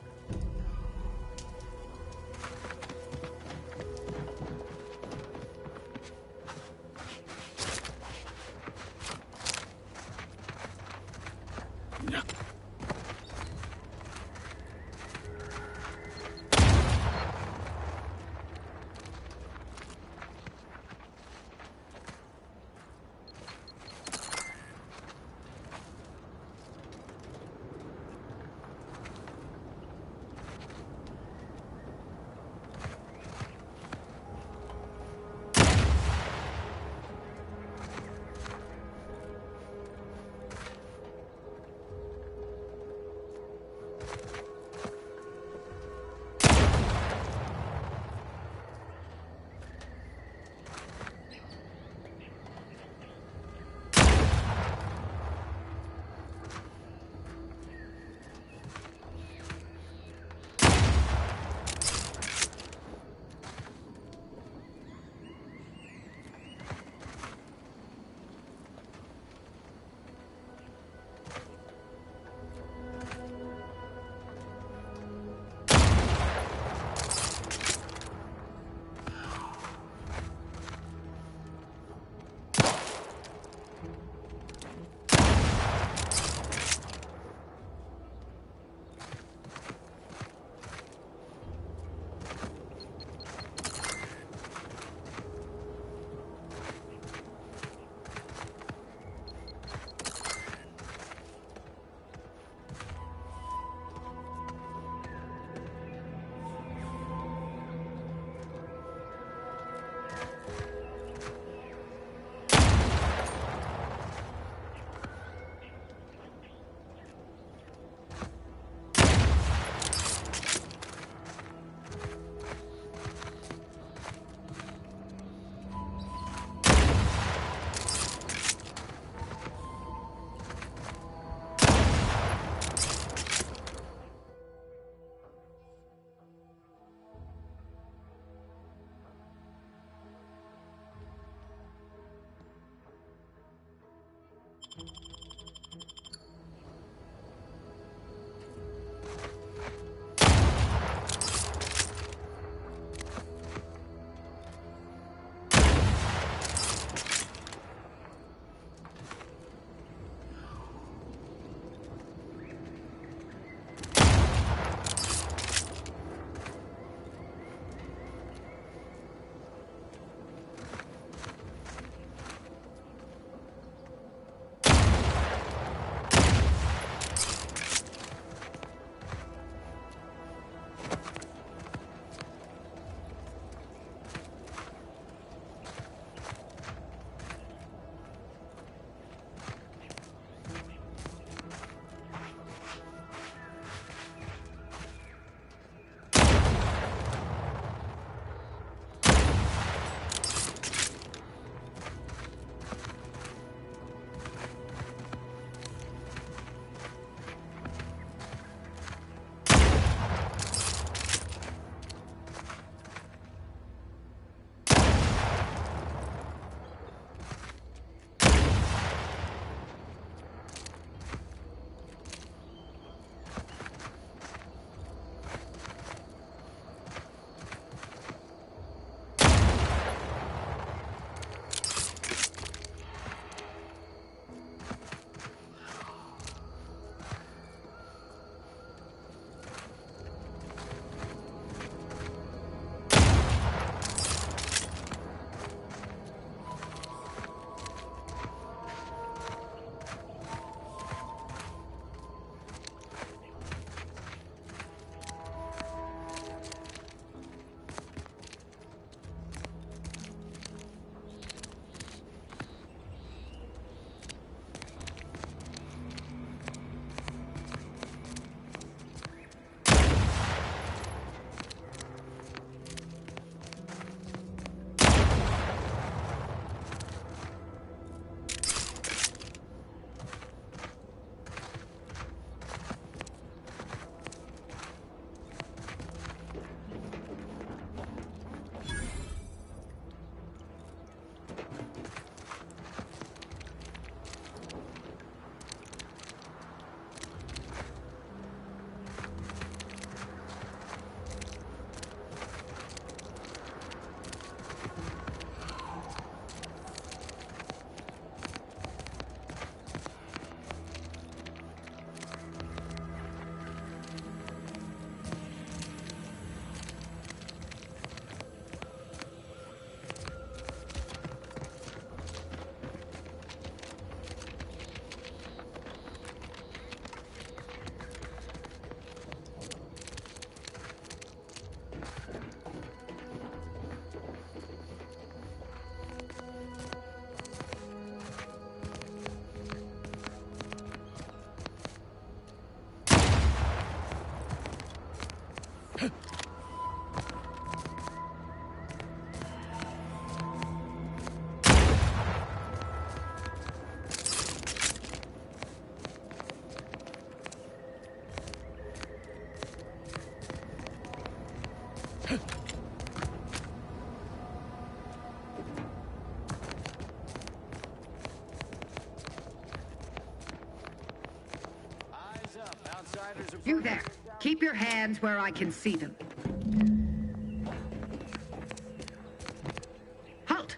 You there. Keep your hands where I can see them. Halt!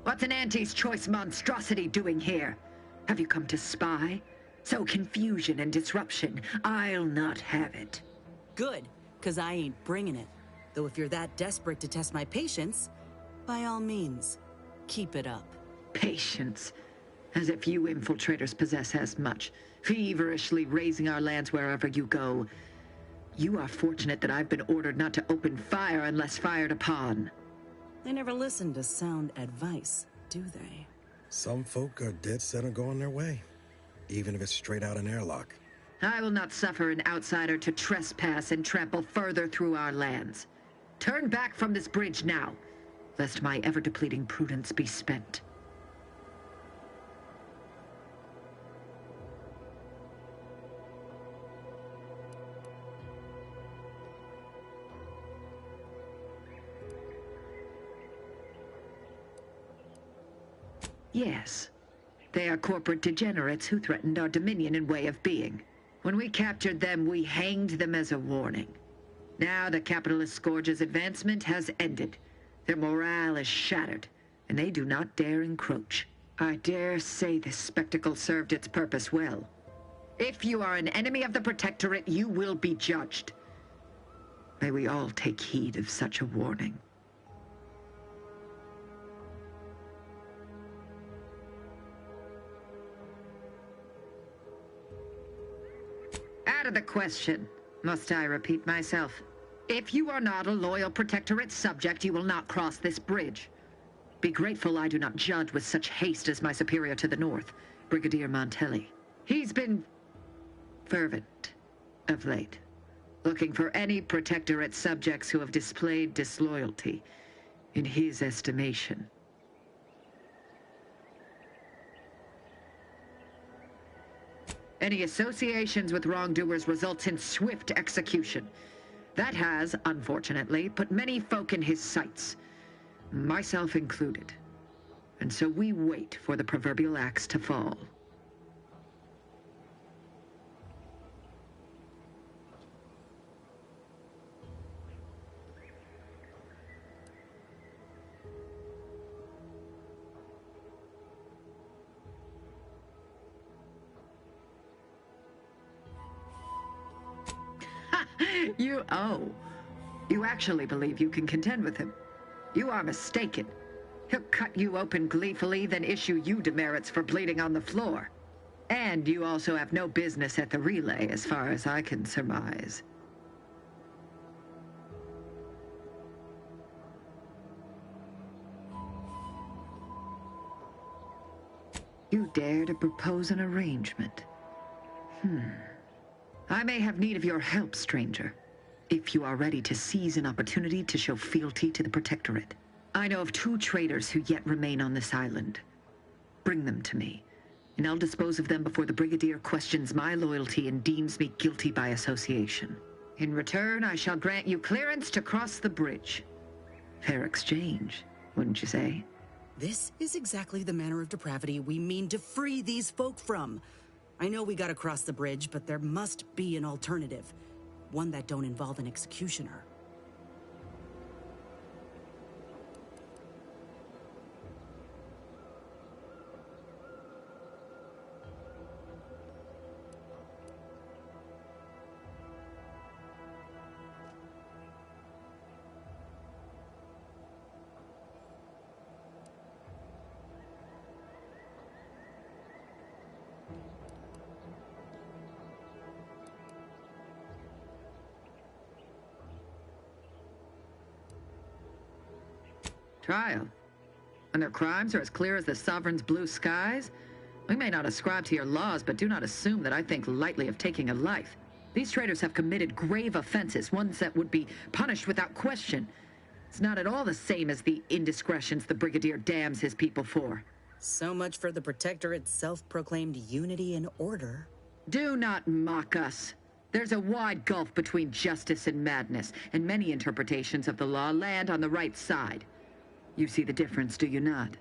What's an Auntie's choice monstrosity doing here? Have you come to spy? So confusion and disruption, I'll not have it. Good, because I ain't bringing it. Though if you're that desperate to test my patience, by all means, keep it up. Patience. As if you infiltrators possess as much, feverishly raising our lands wherever you go. You are fortunate that I've been ordered not to open fire unless fired upon. They never listen to sound advice, do they? Some folk are dead set on going their way, even if it's straight out an airlock. I will not suffer an outsider to trespass and trample further through our lands. Turn back from this bridge now, lest my ever-depleting prudence be spent. Yes. They are corporate degenerates who threatened our dominion and way of being. When we captured them, we hanged them as a warning. Now the capitalist scourge's advancement has ended. Their morale is shattered, and they do not dare encroach. I dare say this spectacle served its purpose well. If you are an enemy of the Protectorate, you will be judged. May we all take heed of such a warning. Out of the question. Must I repeat myself? If you are not a loyal Protectorate subject, you will not cross this bridge. Be grateful I do not judge with such haste as my superior to the north, Brigadier Montelli. He's been fervent of late, looking for any Protectorate subjects who have displayed disloyalty in his estimation. Any associations with wrongdoers results in swift execution. That has, unfortunately, put many folk in his sights, myself included. And so we wait for the proverbial axe to fall. You actually believe you can contend with him. You are mistaken. He'll cut you open gleefully, then issue you demerits for bleeding on the floor. And you also have no business at the relay, as far as I can surmise. You dare to propose an arrangement? I may have need of your help, stranger, if you are ready to seize an opportunity to show fealty to the Protectorate. I know of 2 traitors who yet remain on this island. Bring them to me, and I'll dispose of them before the Brigadier questions my loyalty and deems me guilty by association. In return, I shall grant you clearance to cross the bridge. Fair exchange, wouldn't you say? This is exactly the manner of depravity we mean to free these folk from. I know we gotta cross the bridge, but there must be an alternative. One that don't involve an executioner. Trial. And their crimes are as clear as the Sovereign's blue skies? We may not ascribe to your laws, but do not assume that I think lightly of taking a life. These traitors have committed grave offenses, ones that would be punished without question. It's not at all the same as the indiscretions the Brigadier damns his people for. So much for the Protectorate's self-proclaimed unity and order. Do not mock us. There's a wide gulf between justice and madness, and many interpretations of the law land on the right side. You see the difference, do you not?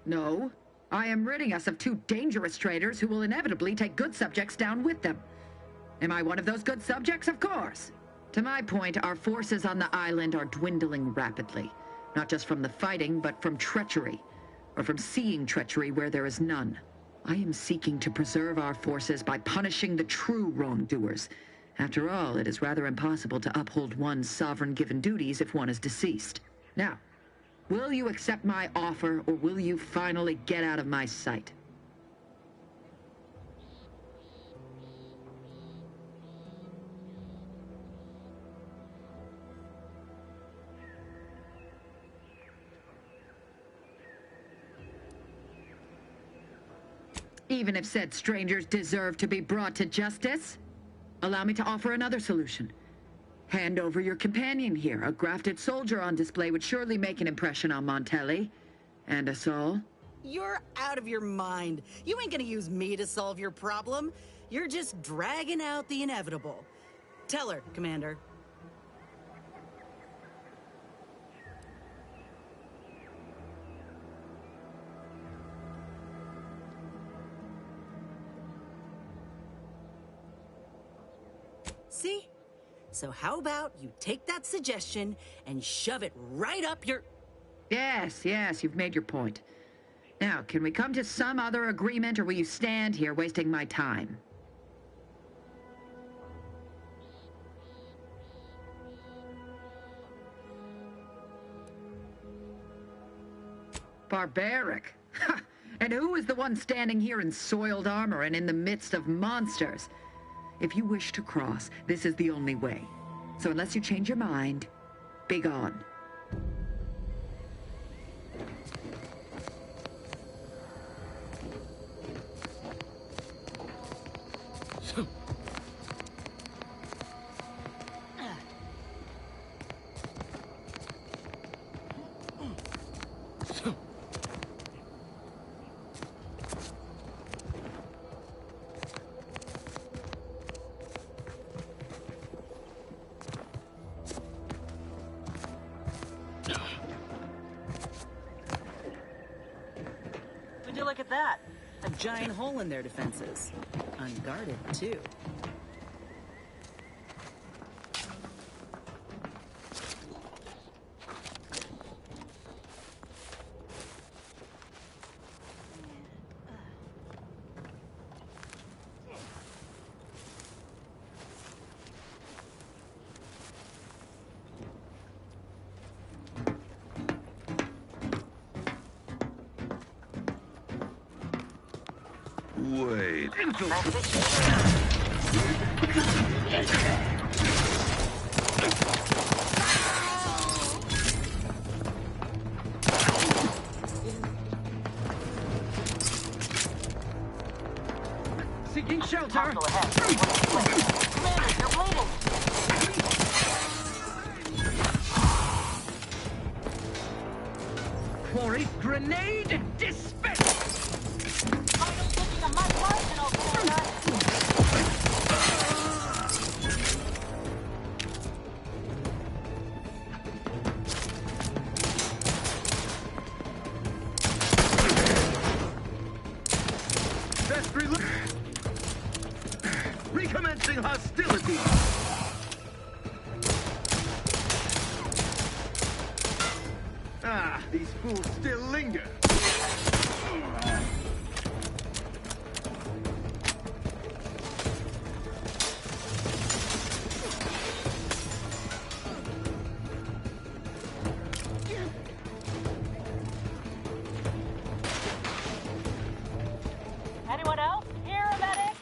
No. I am ridding us of two dangerous traitors who will inevitably take good subjects down with them. Am I one of those good subjects? Of course. To my point, our forces on the island are dwindling rapidly. Not just from the fighting, but from treachery. Or from seeing treachery where there is none. I am seeking to preserve our forces by punishing the true wrongdoers. After all, it is rather impossible to uphold one's sovereign-given duties if one is deceased. Now, will you accept my offer, or will you finally get out of my sight? Even if said strangers deserve to be brought to justice? Allow me to offer another solution. Hand over your companion here. A grafted soldier on display would surely make an impression on Montelli. And us all. You're out of your mind. You ain't gonna use me to solve your problem. You're just dragging out the inevitable. Tell her, Commander. See? So how about you take that suggestion and shove it right up your... Yes, you've made your point. Now, can we come to some other agreement, or will you stand here wasting my time? Barbaric. And who is the one standing here in soiled armor and in the midst of monsters? If you wish to cross, this is the only way. So unless you change your mind, be gone. Would you look at that? A giant hole in their defenses. Unguarded, too. Wait. Seeking shelter. Quarry grenade dispense. Recommencing hostility. Ah, these fools still linger. Anyone else? Here, medic?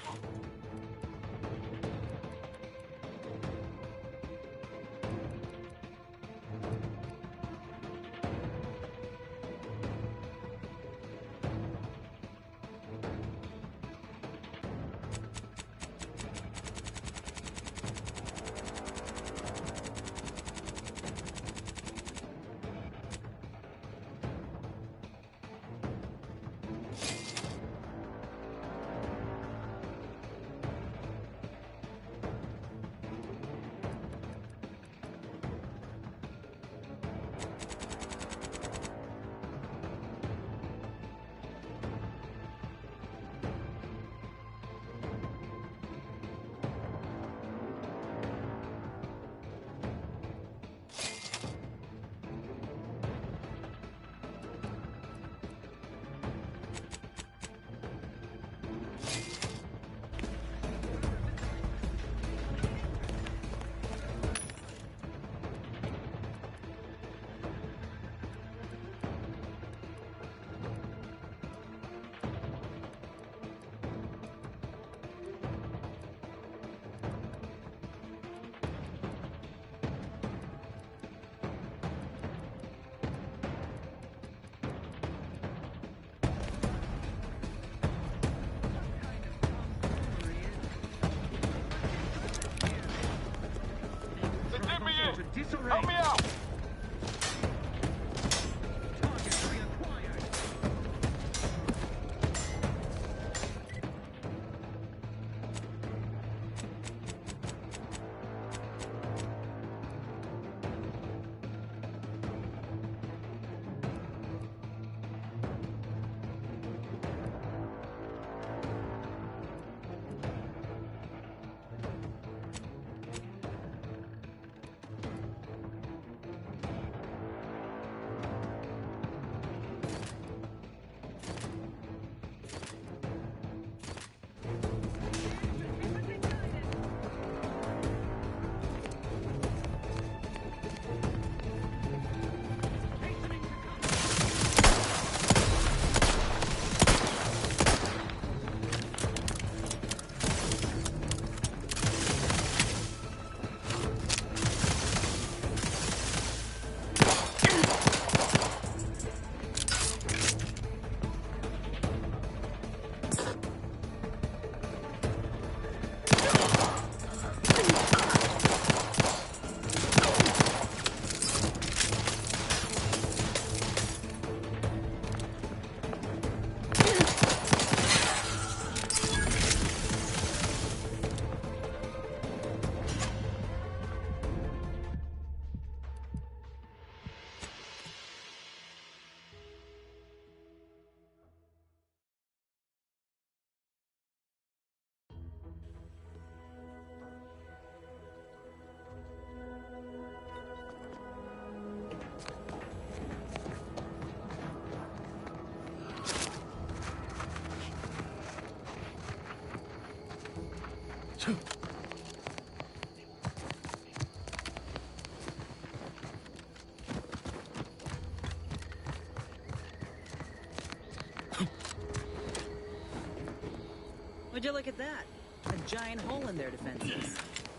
Would you look at that? A giant hole in their defenses.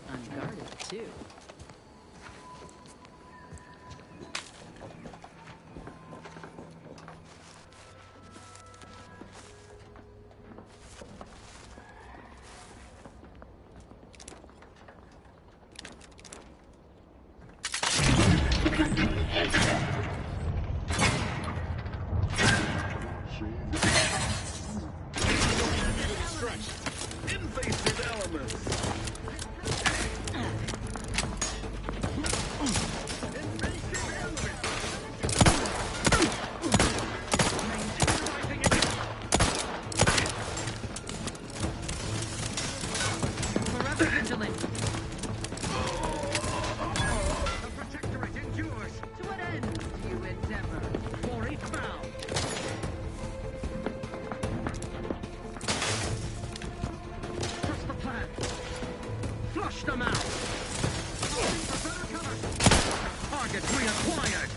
Unguarded, too. Invasive elements. Forever vigilant. The Protectorate endures. To what end do you endeavor? For each vow. Trust the plan. Flush them out. Better cover. Target reacquired.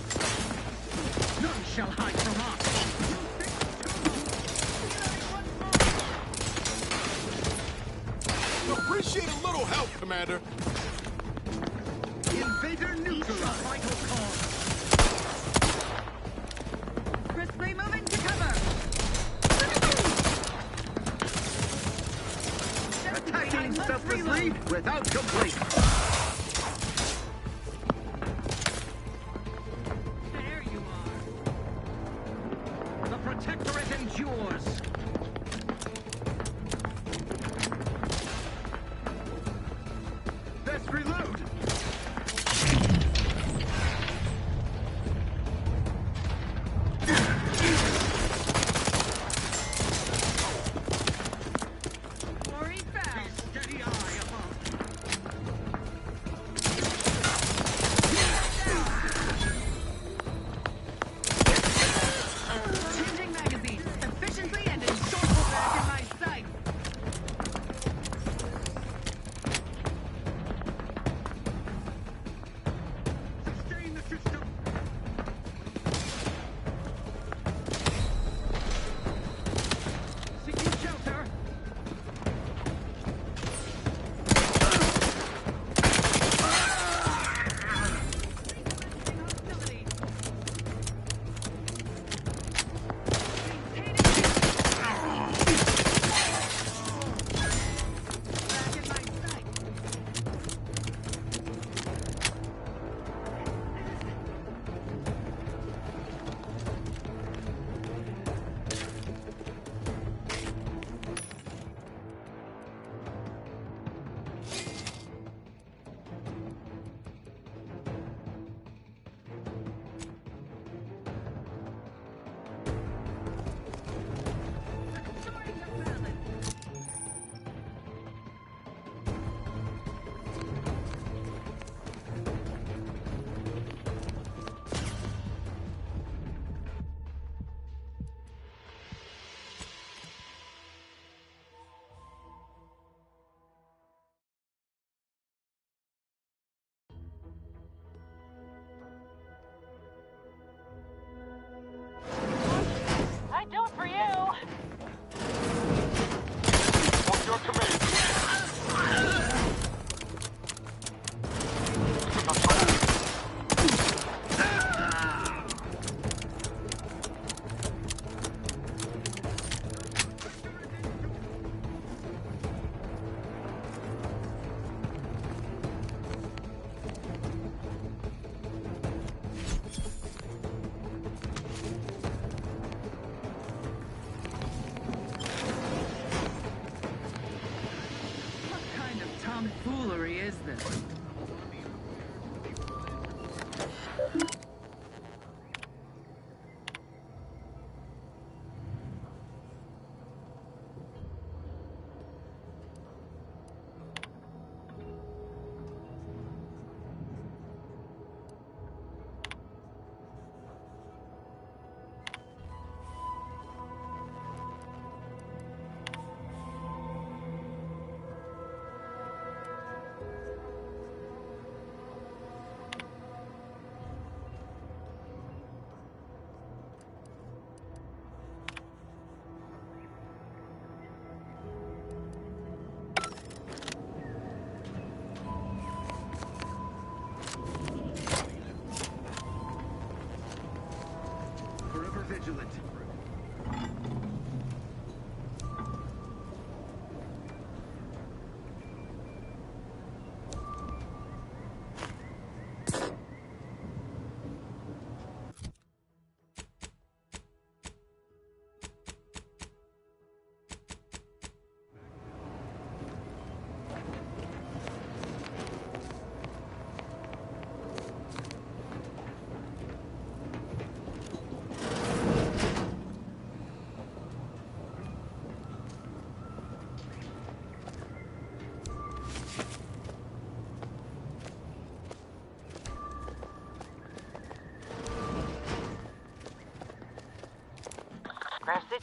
None shall hide from us. Appreciate a little help, Commander. Invader neutralized. Vital cause. Crisply moving to cover. Attacking selflessly without complaint. There you are. The Protectorate endures. Best reload. Glory found. Steady eye above. Changing magazine. Efficiently and in short back in my sight.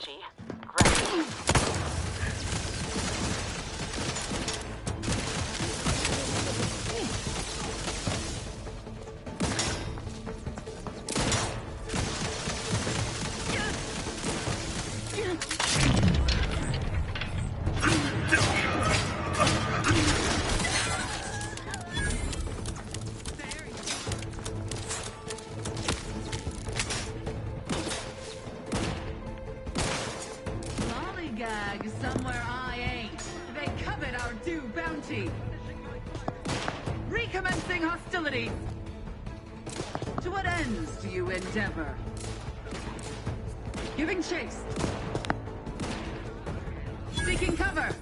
sketchy. Great. Lollygag somewhere I ain't. They covet our due bounty. Recommencing hostilities. To what ends do you endeavor? Giving chase. Seeking cover.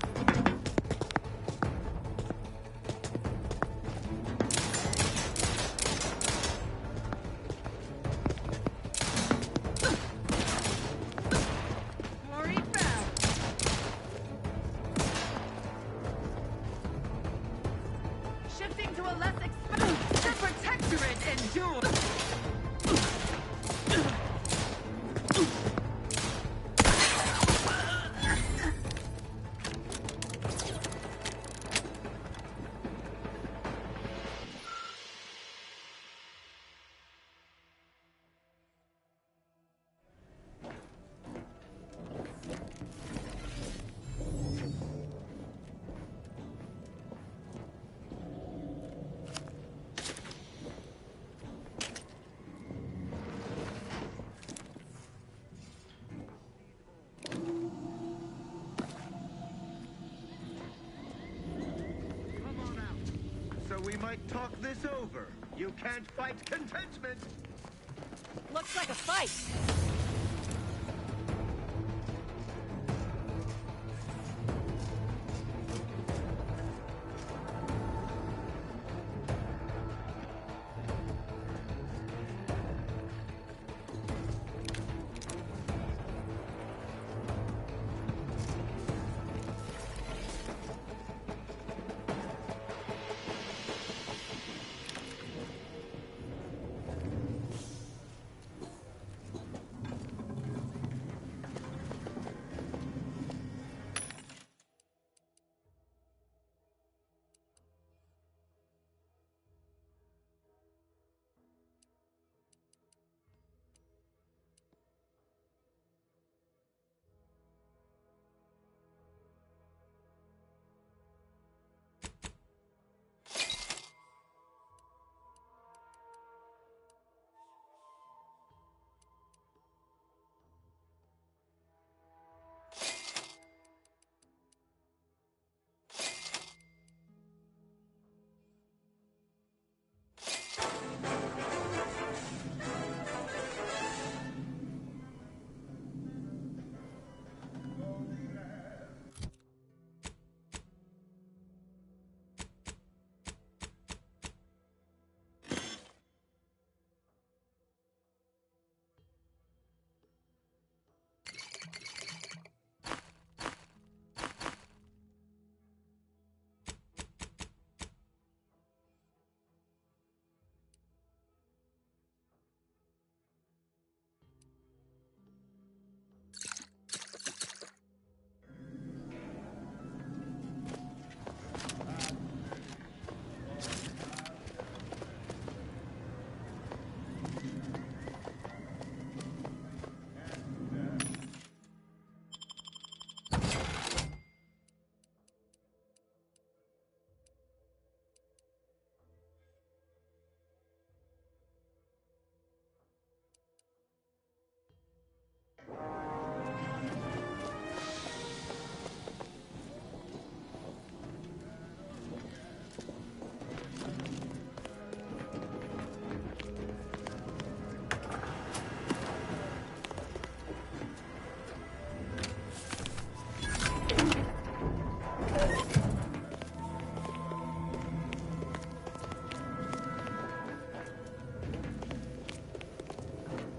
Worry found. Shifting to a less expensive. The Protectorate endures. So we might talk this over. You can't fight contentment. Looks like a fight.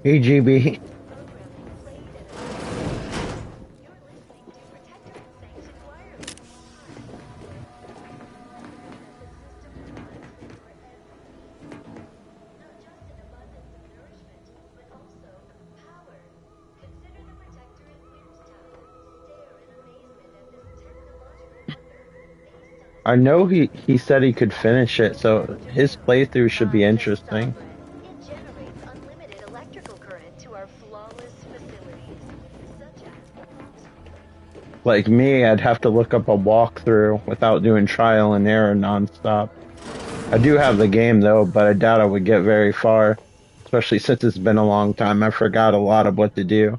EGB. I know he said he could finish it, so his playthrough should be interesting. It generates unlimited electrical current to our flawless facilities, such as... Like me, I'd have to look up a walkthrough without doing trial and error nonstop. I do have the game though, but I doubt I would get very far, especially since it's been a long time. I forgot a lot of what to do.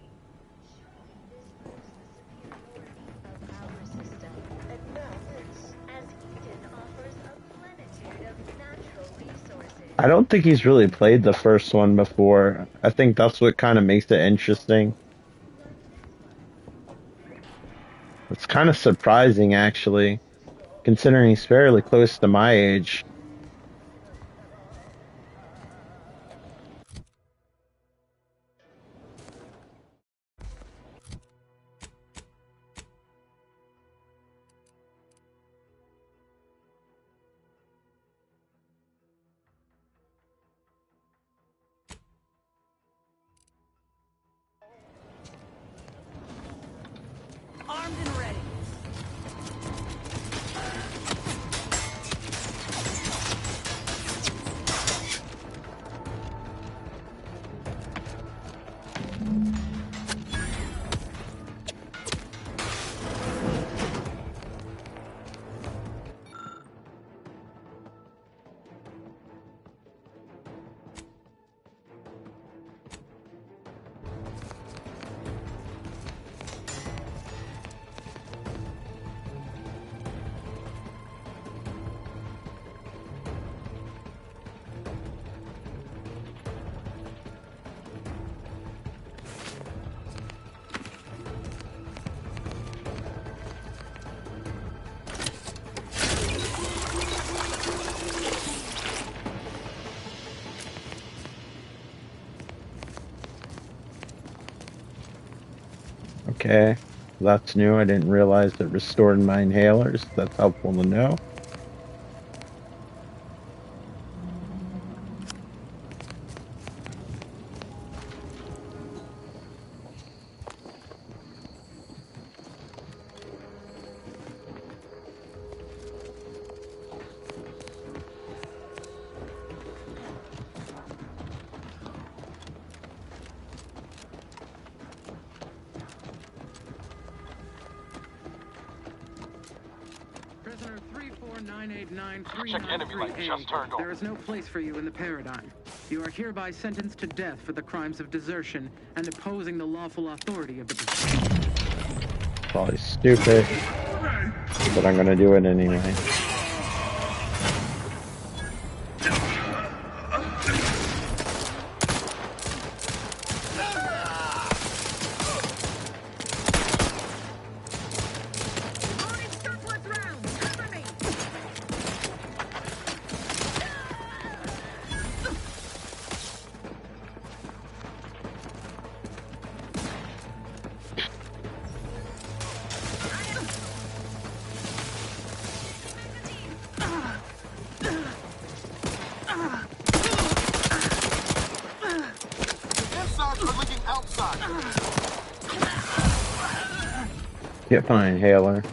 I don't think he's really played the first one before. I think that's what kind of makes it interesting. It's kind of surprising, actually, considering he's fairly close to my age. Armed and ready. Okay, that's new. I didn't realize it restored my inhalers. That's helpful to know. Prisoner 34989393A. There is no place for you in the Paradigm. You are hereby sentenced to death for the crimes of desertion and opposing the lawful authority of the position. Probably stupid, but I'm gonna do it anyway. Get my inhaler.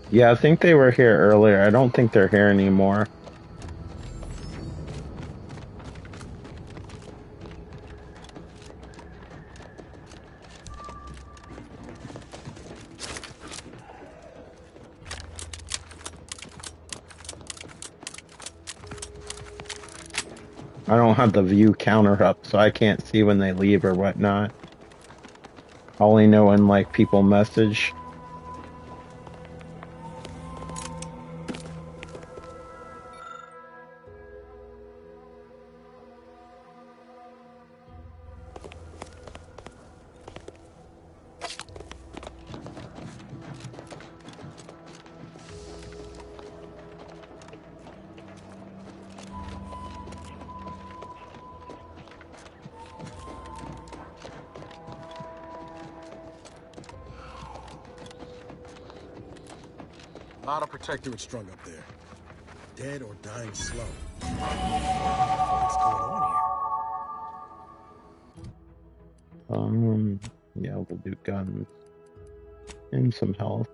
Yeah, I think they were here earlier. I don't think they're here anymore. I don't have the view counter up, so I can't see when they leave or whatnot. I only know when, like, people message. A lot of protectorate strung up there. Dead or dying slow. What's going on here? Yeah, we'll do guns. And some health.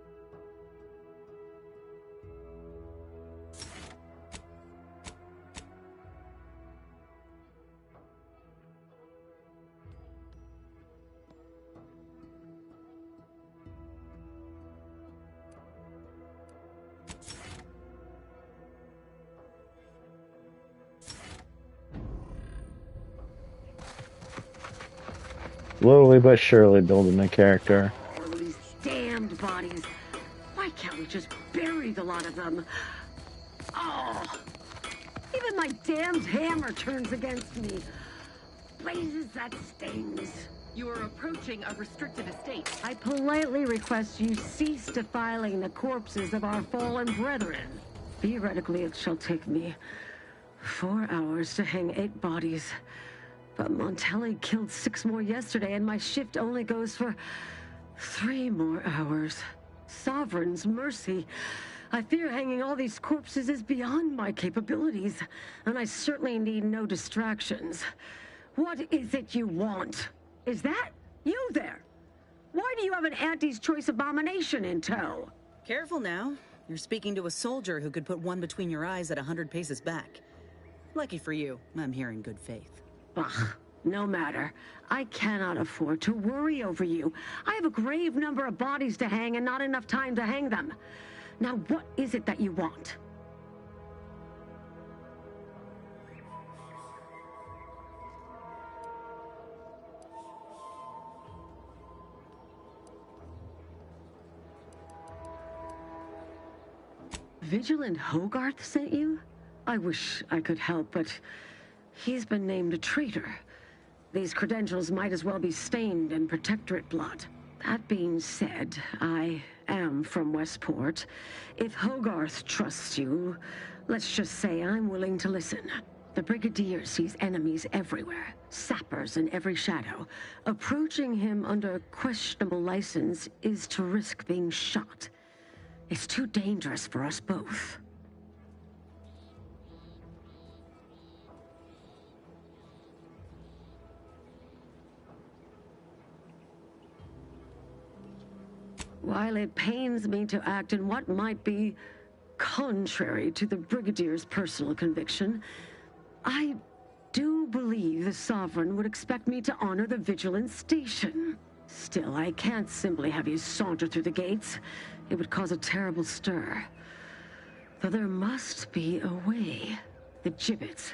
Slowly but surely building a character. All these damned bodies. Why can't we just bury the lot of them? Oh, even my damned hammer turns against me. Blazes, that stings. You are approaching a restricted estate. I politely request you cease defiling the corpses of our fallen brethren. Theoretically, it shall take me 4 hours to hang 8 bodies. But Montelli killed 6 more yesterday, and my shift only goes for 3 more hours. Sovereign's mercy. I fear hanging all these corpses is beyond my capabilities, and I certainly need no distractions. What is it you want? Is that you there? Why do you have an Auntie's Choice abomination in tow? Careful now. You're speaking to a soldier who could put one between your eyes at 100 paces back. Lucky for you, I'm here in good faith. Ugh, no matter. I cannot afford to worry over you. I have a grave number of bodies to hang and not enough time to hang them. Now, what is it that you want? Vigilant Hogarth sent you? I wish I could help, but he's been named a traitor. These credentials might as well be stained in Protectorate blood. That being said, I am from Westport. If Hogarth trusts you, let's just say I'm willing to listen. The Brigadier sees enemies everywhere, sappers in every shadow. Approaching him under questionable license is to risk being shot. It's too dangerous for us both. While it pains me to act in what might be contrary to the Brigadier's personal conviction, I do believe the Sovereign would expect me to honor the Vigilance Station. Still, I can't simply have you saunter through the gates. It would cause a terrible stir. Though there must be a way. The gibbets.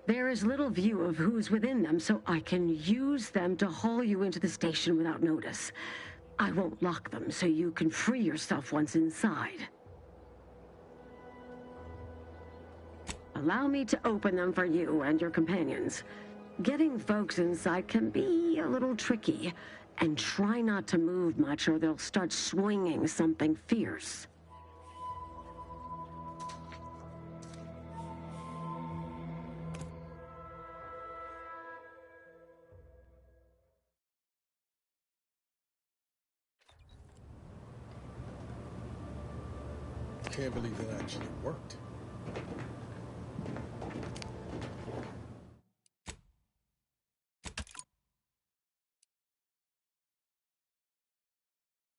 There is little view of who's within them, so I can use them to haul you into the station without notice. I won't lock them, so you can free yourself once inside. Allow me to open them for you and your companions. Getting folks inside can be a little tricky, and try not to move much or they'll start swinging something fierce. Can't believe that actually worked.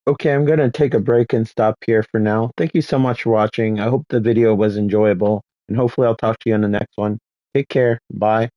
Okay, I'm going to take a break and stop here for now. Thank you so much for watching. I hope the video was enjoyable, and hopefully I'll talk to you in the next one. Take care. Bye.